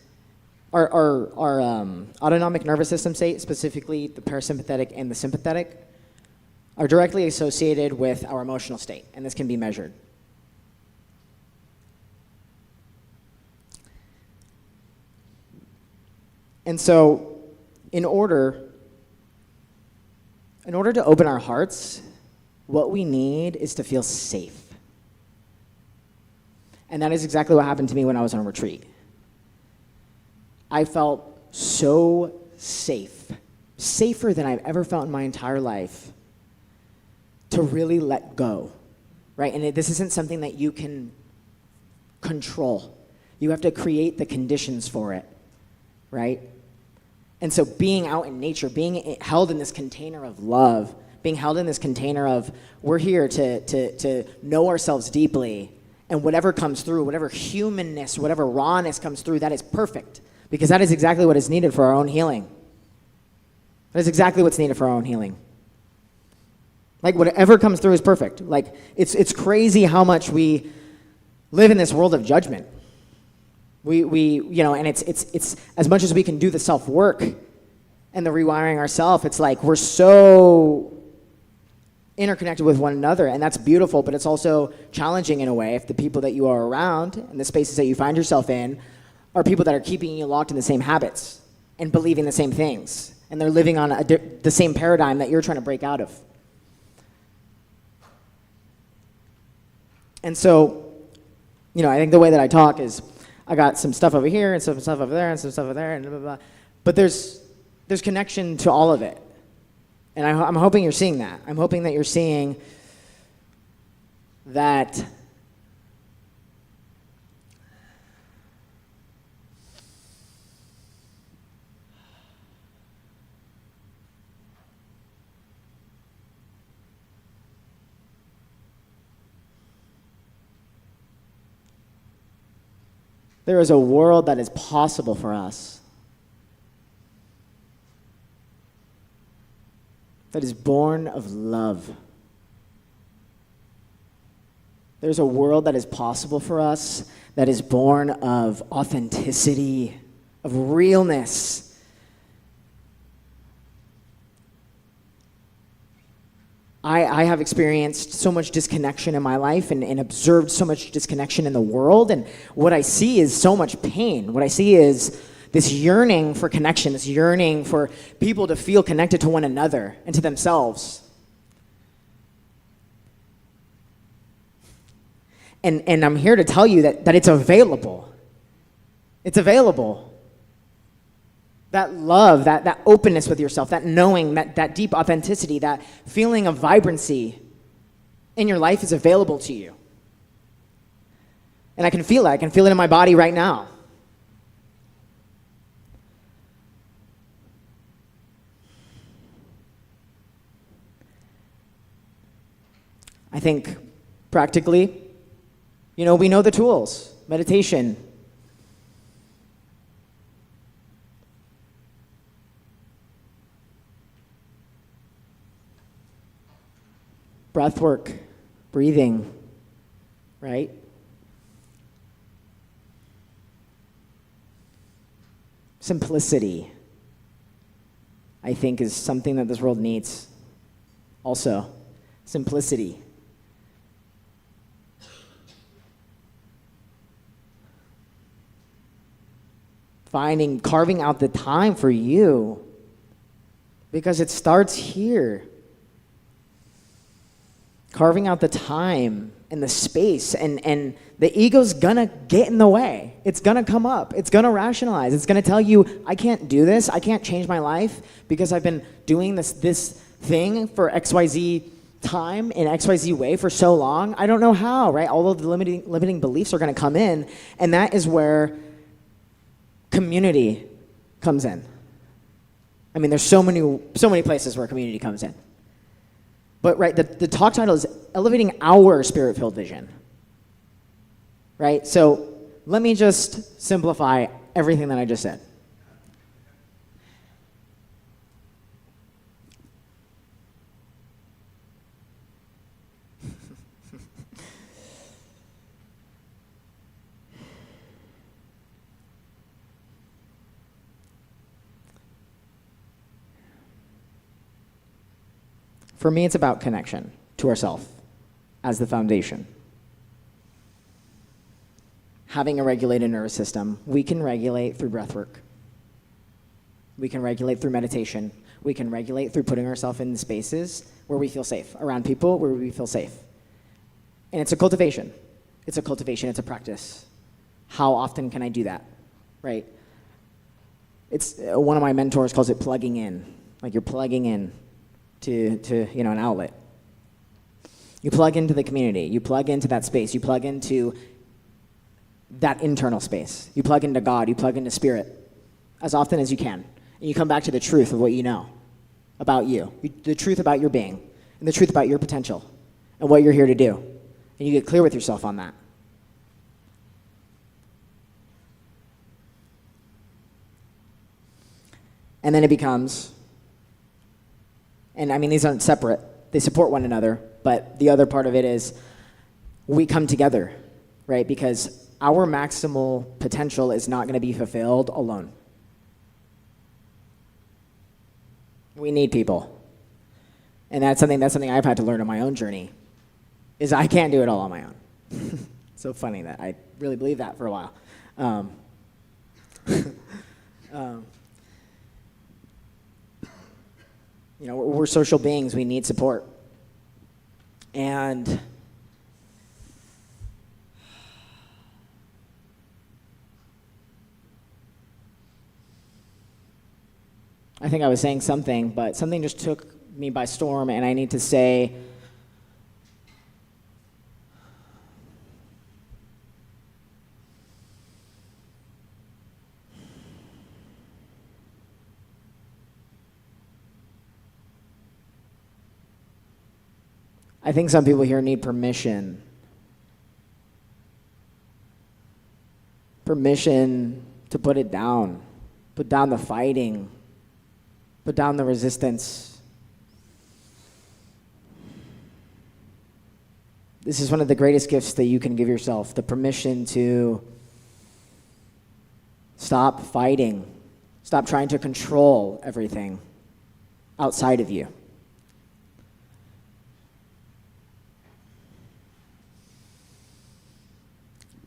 our autonomic nervous system state, specifically the parasympathetic and the sympathetic, are directly associated with our emotional state, and this can be measured. And so, in order to open our hearts, what we need is to feel safe. And that is exactly what happened to me when I was on a retreat. I felt so safe, safer than I've ever felt in my entire life, to really let go, right? And this isn't something that you can control. You have to create the conditions for it, right? And so being out in nature, being held in this container of love, being held in this container of, we're here to know ourselves deeply, and whatever comes through, whatever humanness, whatever rawness comes through, that is perfect, because that is exactly what is needed for our own healing. That is exactly what's needed for our own healing. Like, whatever comes through is perfect. Like, it's crazy how much we live in this world of judgment. And it's as much as we can do the self-work and the rewiring ourselves, it's like we're so interconnected with one another, and that's beautiful, but it's also challenging in a way if the people that you are around and the spaces that you find yourself in are people that are keeping you locked in the same habits and believing the same things. And they're living on the same paradigm that you're trying to break out of. And so, I think the way that I talk is I got some stuff over here and some stuff over there and some stuff over there and blah, blah, blah. But there's connection to all of it. And I'm hoping you're seeing that. I'm hoping that you're seeing that there is a world that is possible for us, that is born of love. There's a world that is possible for us that is born of authenticity, of realness. I have experienced so much disconnection in my life and observed so much disconnection in the world, and what I see is so much pain. What I see is this yearning for connection, this yearning for people to feel connected to one another and to themselves. And I'm here to tell you that it's available. It's available. That love, that openness with yourself, that knowing, that deep authenticity, that feeling of vibrancy in your life is available to you. And I can feel it. I can feel it in my body right now. I think practically, we know the tools. Meditation, breath work, breathing, right? Simplicity, I think, is something that this world needs. Also, simplicity. Carving out the time for you, because it starts here. Carving out the time and the space, and the ego's gonna get in the way. It's gonna come up. It's gonna rationalize. It's gonna tell you, I can't do this. I can't change my life because I've been doing this thing for XYZ time in XYZ way for so long. I don't know how, right? All of the limiting beliefs are gonna come in, and that is where community comes in. I mean, there's so many places where community comes in. But right, the talk title is Elevating Our Spirit-Filled Vision. Right? So let me just simplify everything that I just said. For me, it's about connection to ourself as the foundation. Having a regulated nervous system, we can regulate through breath work. We can regulate through meditation. We can regulate through putting ourselves in spaces where we feel safe, around people where we feel safe. And it's a cultivation. It's a practice. How often can I do that, right? It's one of my mentors calls it plugging in, like you're plugging in to an outlet. You plug into the community. You plug into that space. You plug into that internal space. You plug into God. You plug into spirit as often as you can. And you come back to the truth of what you know about you, the truth about your being, and the truth about your potential and what you're here to do. And you get clear with yourself on that. And then it becomes, and I mean, these aren't separate. They support one another. But the other part of it is we come together, right? Because our maximal potential is not going to be fulfilled alone. We need people. And that's something I've had to learn on my own journey, is I can't do it all on my own. So funny that I really believed that for a while. um, we're social beings. We need support. And I think I was saying something, but something just took me by storm, and I need to say, I think some people here need permission. Permission to put it down. Put down the fighting. Put down the resistance. This is one of the greatest gifts that you can give yourself, the permission to stop fighting. Stop trying to control everything outside of you.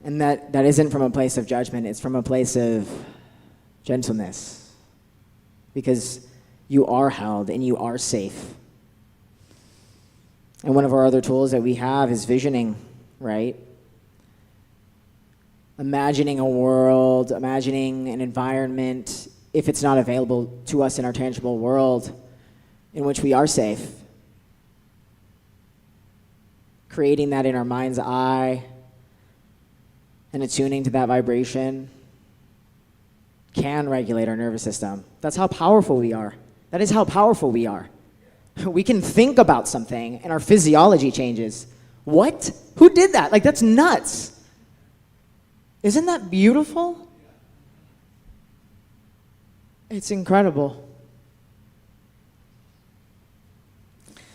And that isn't from a place of judgment, it's from a place of gentleness. Because you are held and you are safe. And one of our other tools that we have is visioning, right? Imagining a world, imagining an environment, if it's not available to us in our tangible world, in which we are safe. Creating that in our mind's eye, and attuning to that vibration can regulate our nervous system. That's how powerful we are. That is how powerful we are. We can think about something and our physiology changes. What? Who did that? Like, that's nuts. Isn't that beautiful? It's incredible.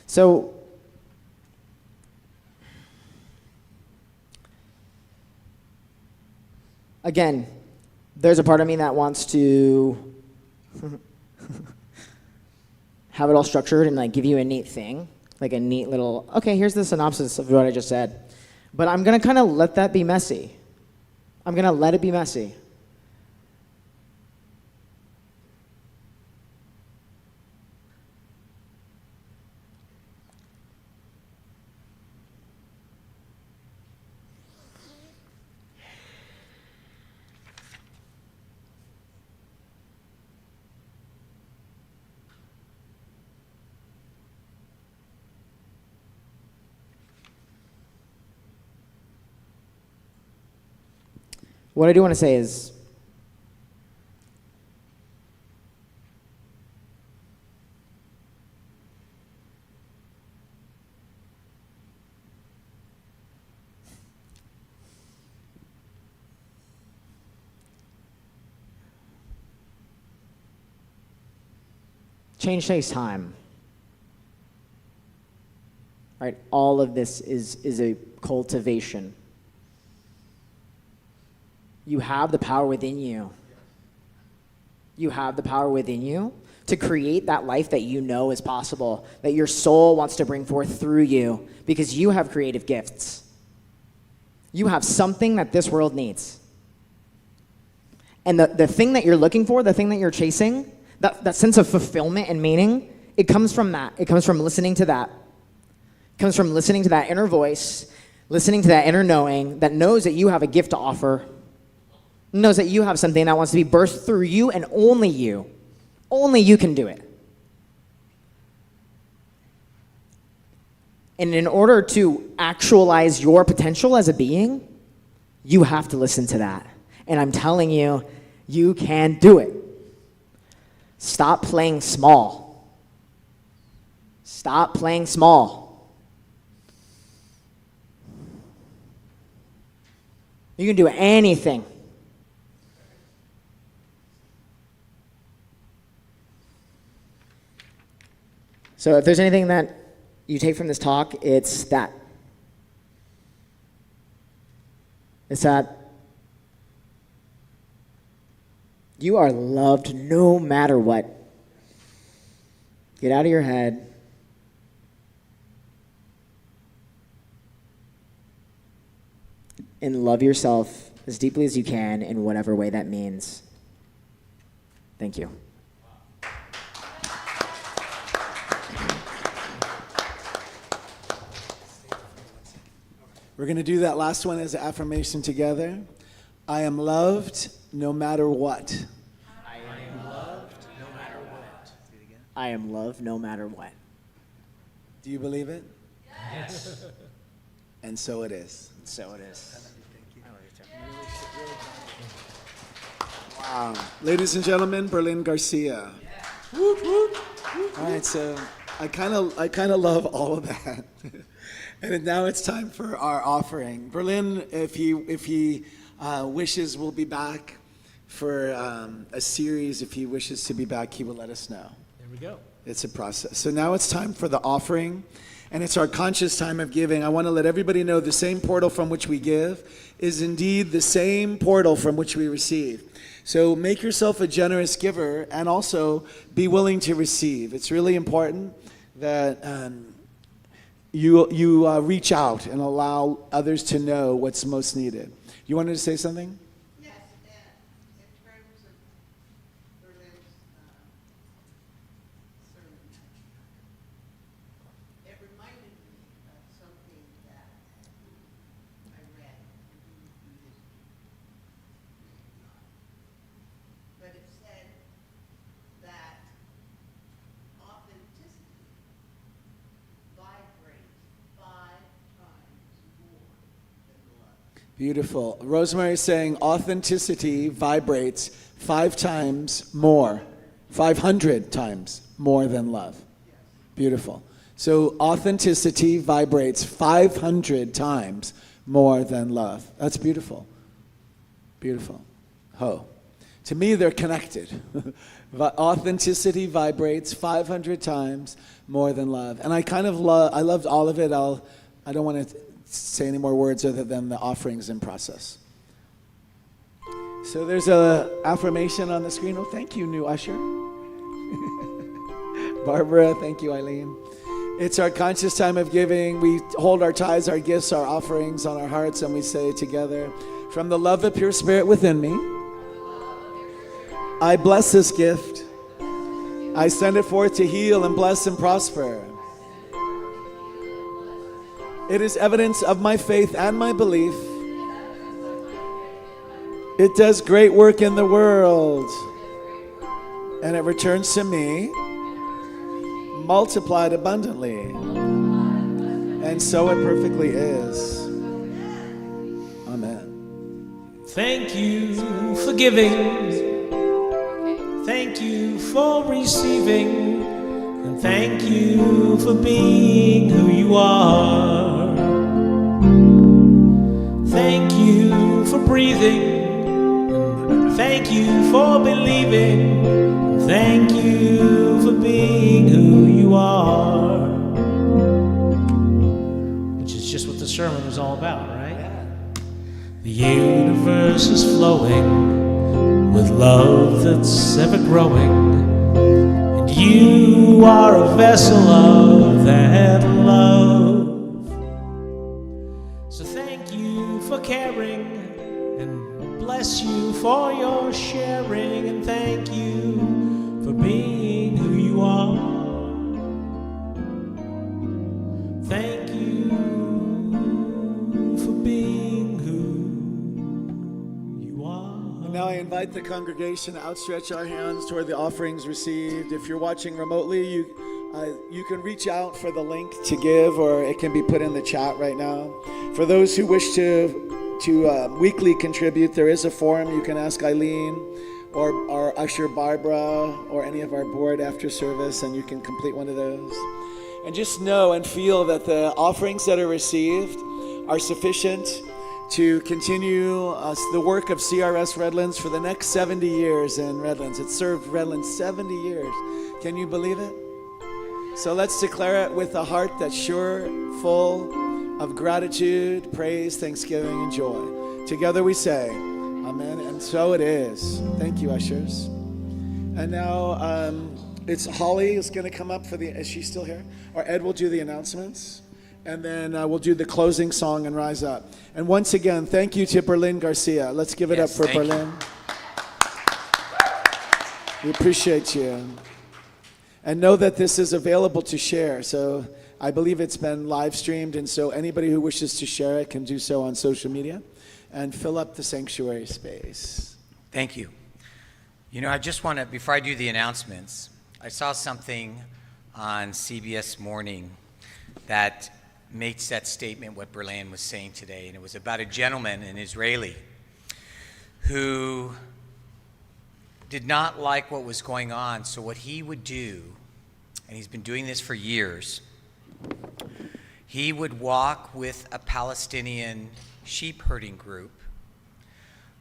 So, again, there's a part of me that wants to have it all structured and like give you a neat thing, like a neat little, okay, here's the synopsis of what I just said. But I'm going to kind of let that be messy. I'm going to let it be messy. What I do want to say is, change takes time. Right? All of this is a cultivation. You have the power within you. You have the power within you to create that life that you know is possible, that your soul wants to bring forth through you, because you have creative gifts. You have something that this world needs. And the thing that you're looking for, the thing that you're chasing, that sense of fulfillment and meaning, it comes from that. It comes from listening to that. It comes from listening to that inner voice, listening to that inner knowing that knows that you have a gift to offer, knows that you have something that wants to be birthed through you, and only you. Only you can do it. And in order to actualize your potential as a being, you have to listen to that. And I'm telling you, you can do it. Stop playing small. Stop playing small. You can do anything. So if there's anything that you take from this talk, it's that. It's that you are loved no matter what. Get out of your head. And love yourself as deeply as you can in whatever way that means. Thank you. We're going to do that last one as an affirmation together. I am loved no matter what. I am loved no matter what. I am loved no matter what. Do you believe it? Yes. And so it is. So it is. Wow. Ladies and gentlemen, Berlin Garcia. Woot, woot. All right, so I kind of love all of that. And now it's time for our offering. Berlin, if he wishes, will be back for a series. If he wishes to be back, he will let us know. There we go. It's a process. So now it's time for the offering, and it's our conscious time of giving. I want to let everybody know the same portal from which we give is indeed the same portal from which we receive. So make yourself a generous giver and also be willing to receive. It's really important that you reach out and allow others to know what's most needed. You wanted to say something? Yes, in terms of Berlin's sermon, it reminded me of something that I read in Buddhism. But it said that authenticity vibrates 5 times more than love. Beautiful. Rosemary is saying authenticity vibrates 5 times more, 500 times more than love. Beautiful. So authenticity vibrates 500 times more than love. That's beautiful. Beautiful. Ho. To me, they're connected. Authenticity vibrates 500 times more than love. And I kind of I loved all of it. I don't want to say any more words other than the offerings in process. So there's a affirmation on the screen. Oh, thank you, new usher. Barbara, thank you, Eileen. It's our conscious time of giving. We hold our tithes, our gifts, our offerings on our hearts, and we say together, from the love of pure spirit within me, I bless this gift. I send it forth to heal and bless and prosper. It is evidence of my faith and my belief. It does great work in the world. And it returns to me, multiplied abundantly. And so it perfectly is. Amen. Thank you for giving. Thank you for receiving. And thank you for being who you are. Thank you for breathing. And thank you for believing. And thank you for being who you are. Which is just what the sermon was all about, right? The universe is flowing with love that's ever growing. And you are a vessel of that love. So thank you for caring, and bless you for your sharing, and thank you for being who you are. Thank you for being who you are. Now I invite the congregation to outstretch our hands toward the offerings received. If you're watching remotely, you can reach out for the link to give, or it can be put in the chat right now. For those who wish to weekly contribute, there is a form. You can ask Eileen or our usher Barbara or any of our board after service, and you can complete one of those. And just know and feel that the offerings that are received are sufficient to continue the work of CRS Redlands for the next 70 years in Redlands. It's served Redlands 70 years. Can you believe it? So let's declare it with a heart that's sure, full of gratitude, praise, thanksgiving, and joy. Together we say, amen, and so it is. Thank you, ushers. And now it's Holly is going to come up for is she still here? Or Ed will do the announcements. And then we'll do the closing song and rise up. And once again, thank you to Berlin Garcia. Let's give it up for Berlin. We appreciate you. And know that this is available to share. So I believe it's been live streamed, and so anybody who wishes to share it can do so on social media and fill up the sanctuary space. Thank you. You know, I just want to, before I do the announcements, I saw something on CBS Morning that makes that statement what Berlin was saying today, and it was about a gentleman, an Israeli, who did not like what was going on. So what he would do, and he's been doing this for years, he would walk with a Palestinian sheep herding group,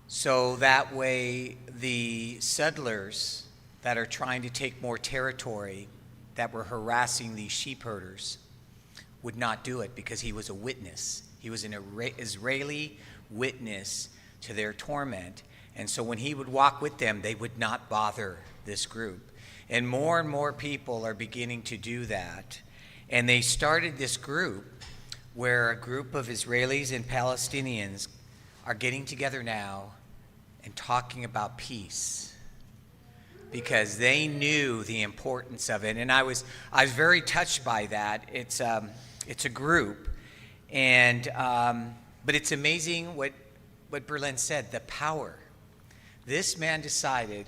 so that way the settlers that are trying to take more territory, that were harassing these sheep herders, would not do it, because he was a witness. He was an Israeli witness to their torment. And so when he would walk with them, they would not bother this group. And more people are beginning to do that. And they started this group where a group of Israelis and Palestinians are getting together now and talking about peace, because they knew the importance of it. And I was very touched by that. It's a group, and but it's amazing what Berlin said, the power. This man decided,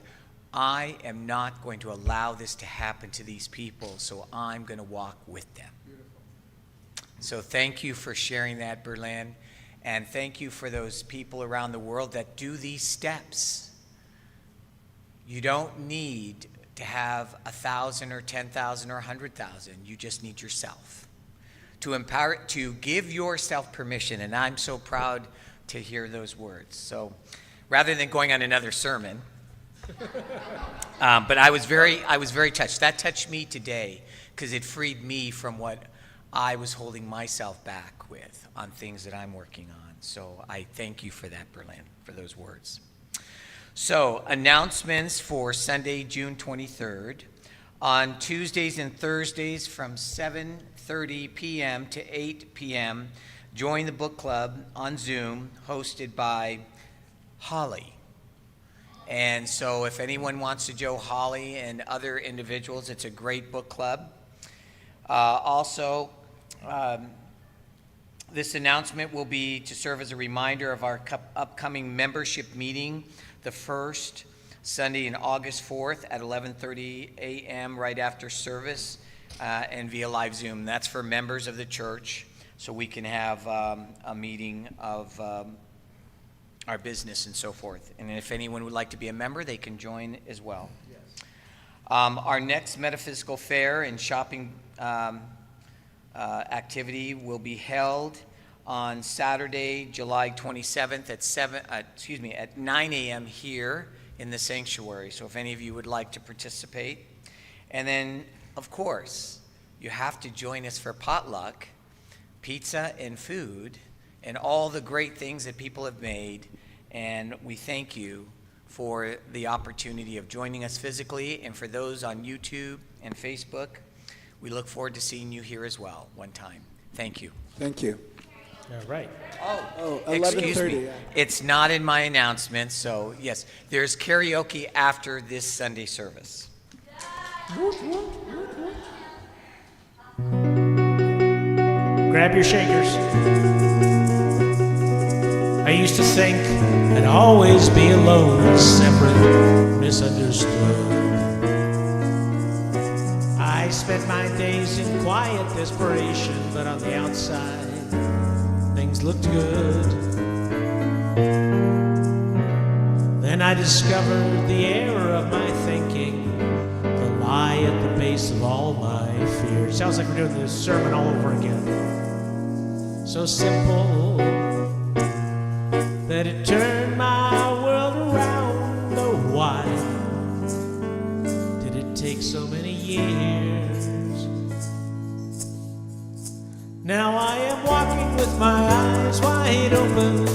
I am not going to allow this to happen to these people, so I'm going to walk with them. Beautiful. So thank you for sharing that, Berlin, and thank you for those people around the world that do these steps. You don't need to have 1,000 or 10,000 or 100,000. You just need yourself to empower, to give yourself permission. And I'm so proud to hear those words. So rather than going on another sermon, but I was very touched. That touched me today, because it freed me from what I was holding myself back with on things that I'm working on. So I thank you for that, Berlin, for those words. So announcements for Sunday, June 23rd. On Tuesdays and Thursdays from 7:30 p.m. to 8 p.m., join the book club on Zoom, hosted by Holly. And so if anyone wants to join Holly and other individuals, it's a great book club. Also, this announcement will be to serve as a reminder of our upcoming membership meeting, the first Sunday in August 4th at 11:30 a.m. right after service, and via live Zoom. That's for members of the church, so we can have a meeting of our business and so forth. And if anyone would like to be a member, they can join as well. Yes. Our next metaphysical fair and shopping activity will be held on Saturday, July 27th at 9 a.m. here in the sanctuary. So if any of you would like to participate. And then, of course, you have to join us for potluck, pizza and food, and all the great things that people have made. And we thank you for the opportunity of joining us physically. And for those on YouTube and Facebook, we look forward to seeing you here as well one time. Thank you. Thank you. All right. Excuse 11:30. me. Yeah. It's not in my announcement, so yes, there's karaoke after this Sunday service. Grab your shakers. I used to think I'd always be alone, separate, misunderstood. I spent my days in quiet desperation, but on the outside, things looked good. Then I discovered the error of my thinking, the lie at the base of all my fears. Sounds like we're doing this sermon all over again. So simple that it turned my world around. Oh, why did it take so many years? Now I am walking with my eyes wide open.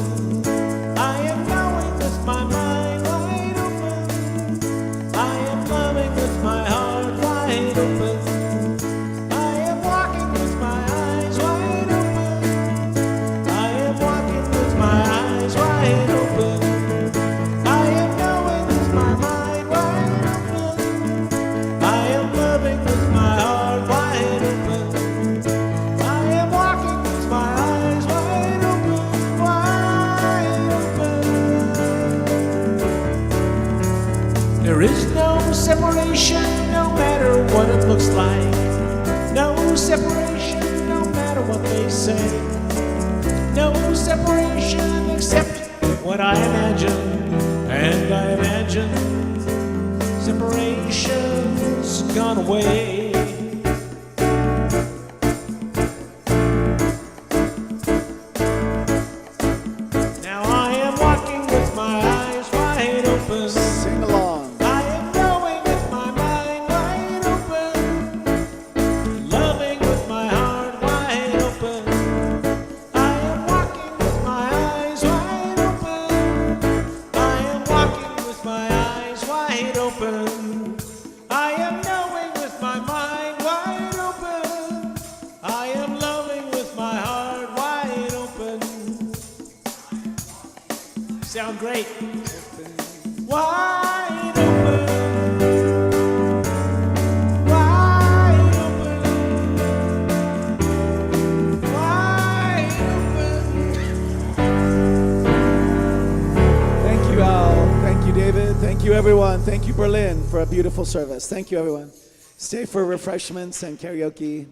I am going with my mind wide open. I am loving with my heart wide open. I am walking with my eyes wide open. I am walking with my eyes wide open. I am going with my mind wide open. imagine separation's gone away. Now I am walking with my eyes wide open. Sing along. I am going with my mind wide open, loving with my heart wide open. I am walking with my eyes wide open. I am walking with my eyes wide open. I am knowing with my mind wide open. I am loving with my heart wide open. Sound great. Wide open. Wide open. Wide open. Thank you, Al. Thank you, David. Thank you, everyone. Thank you, Berlin, for a beautiful service. Thank you, everyone. Stay for refreshments and karaoke.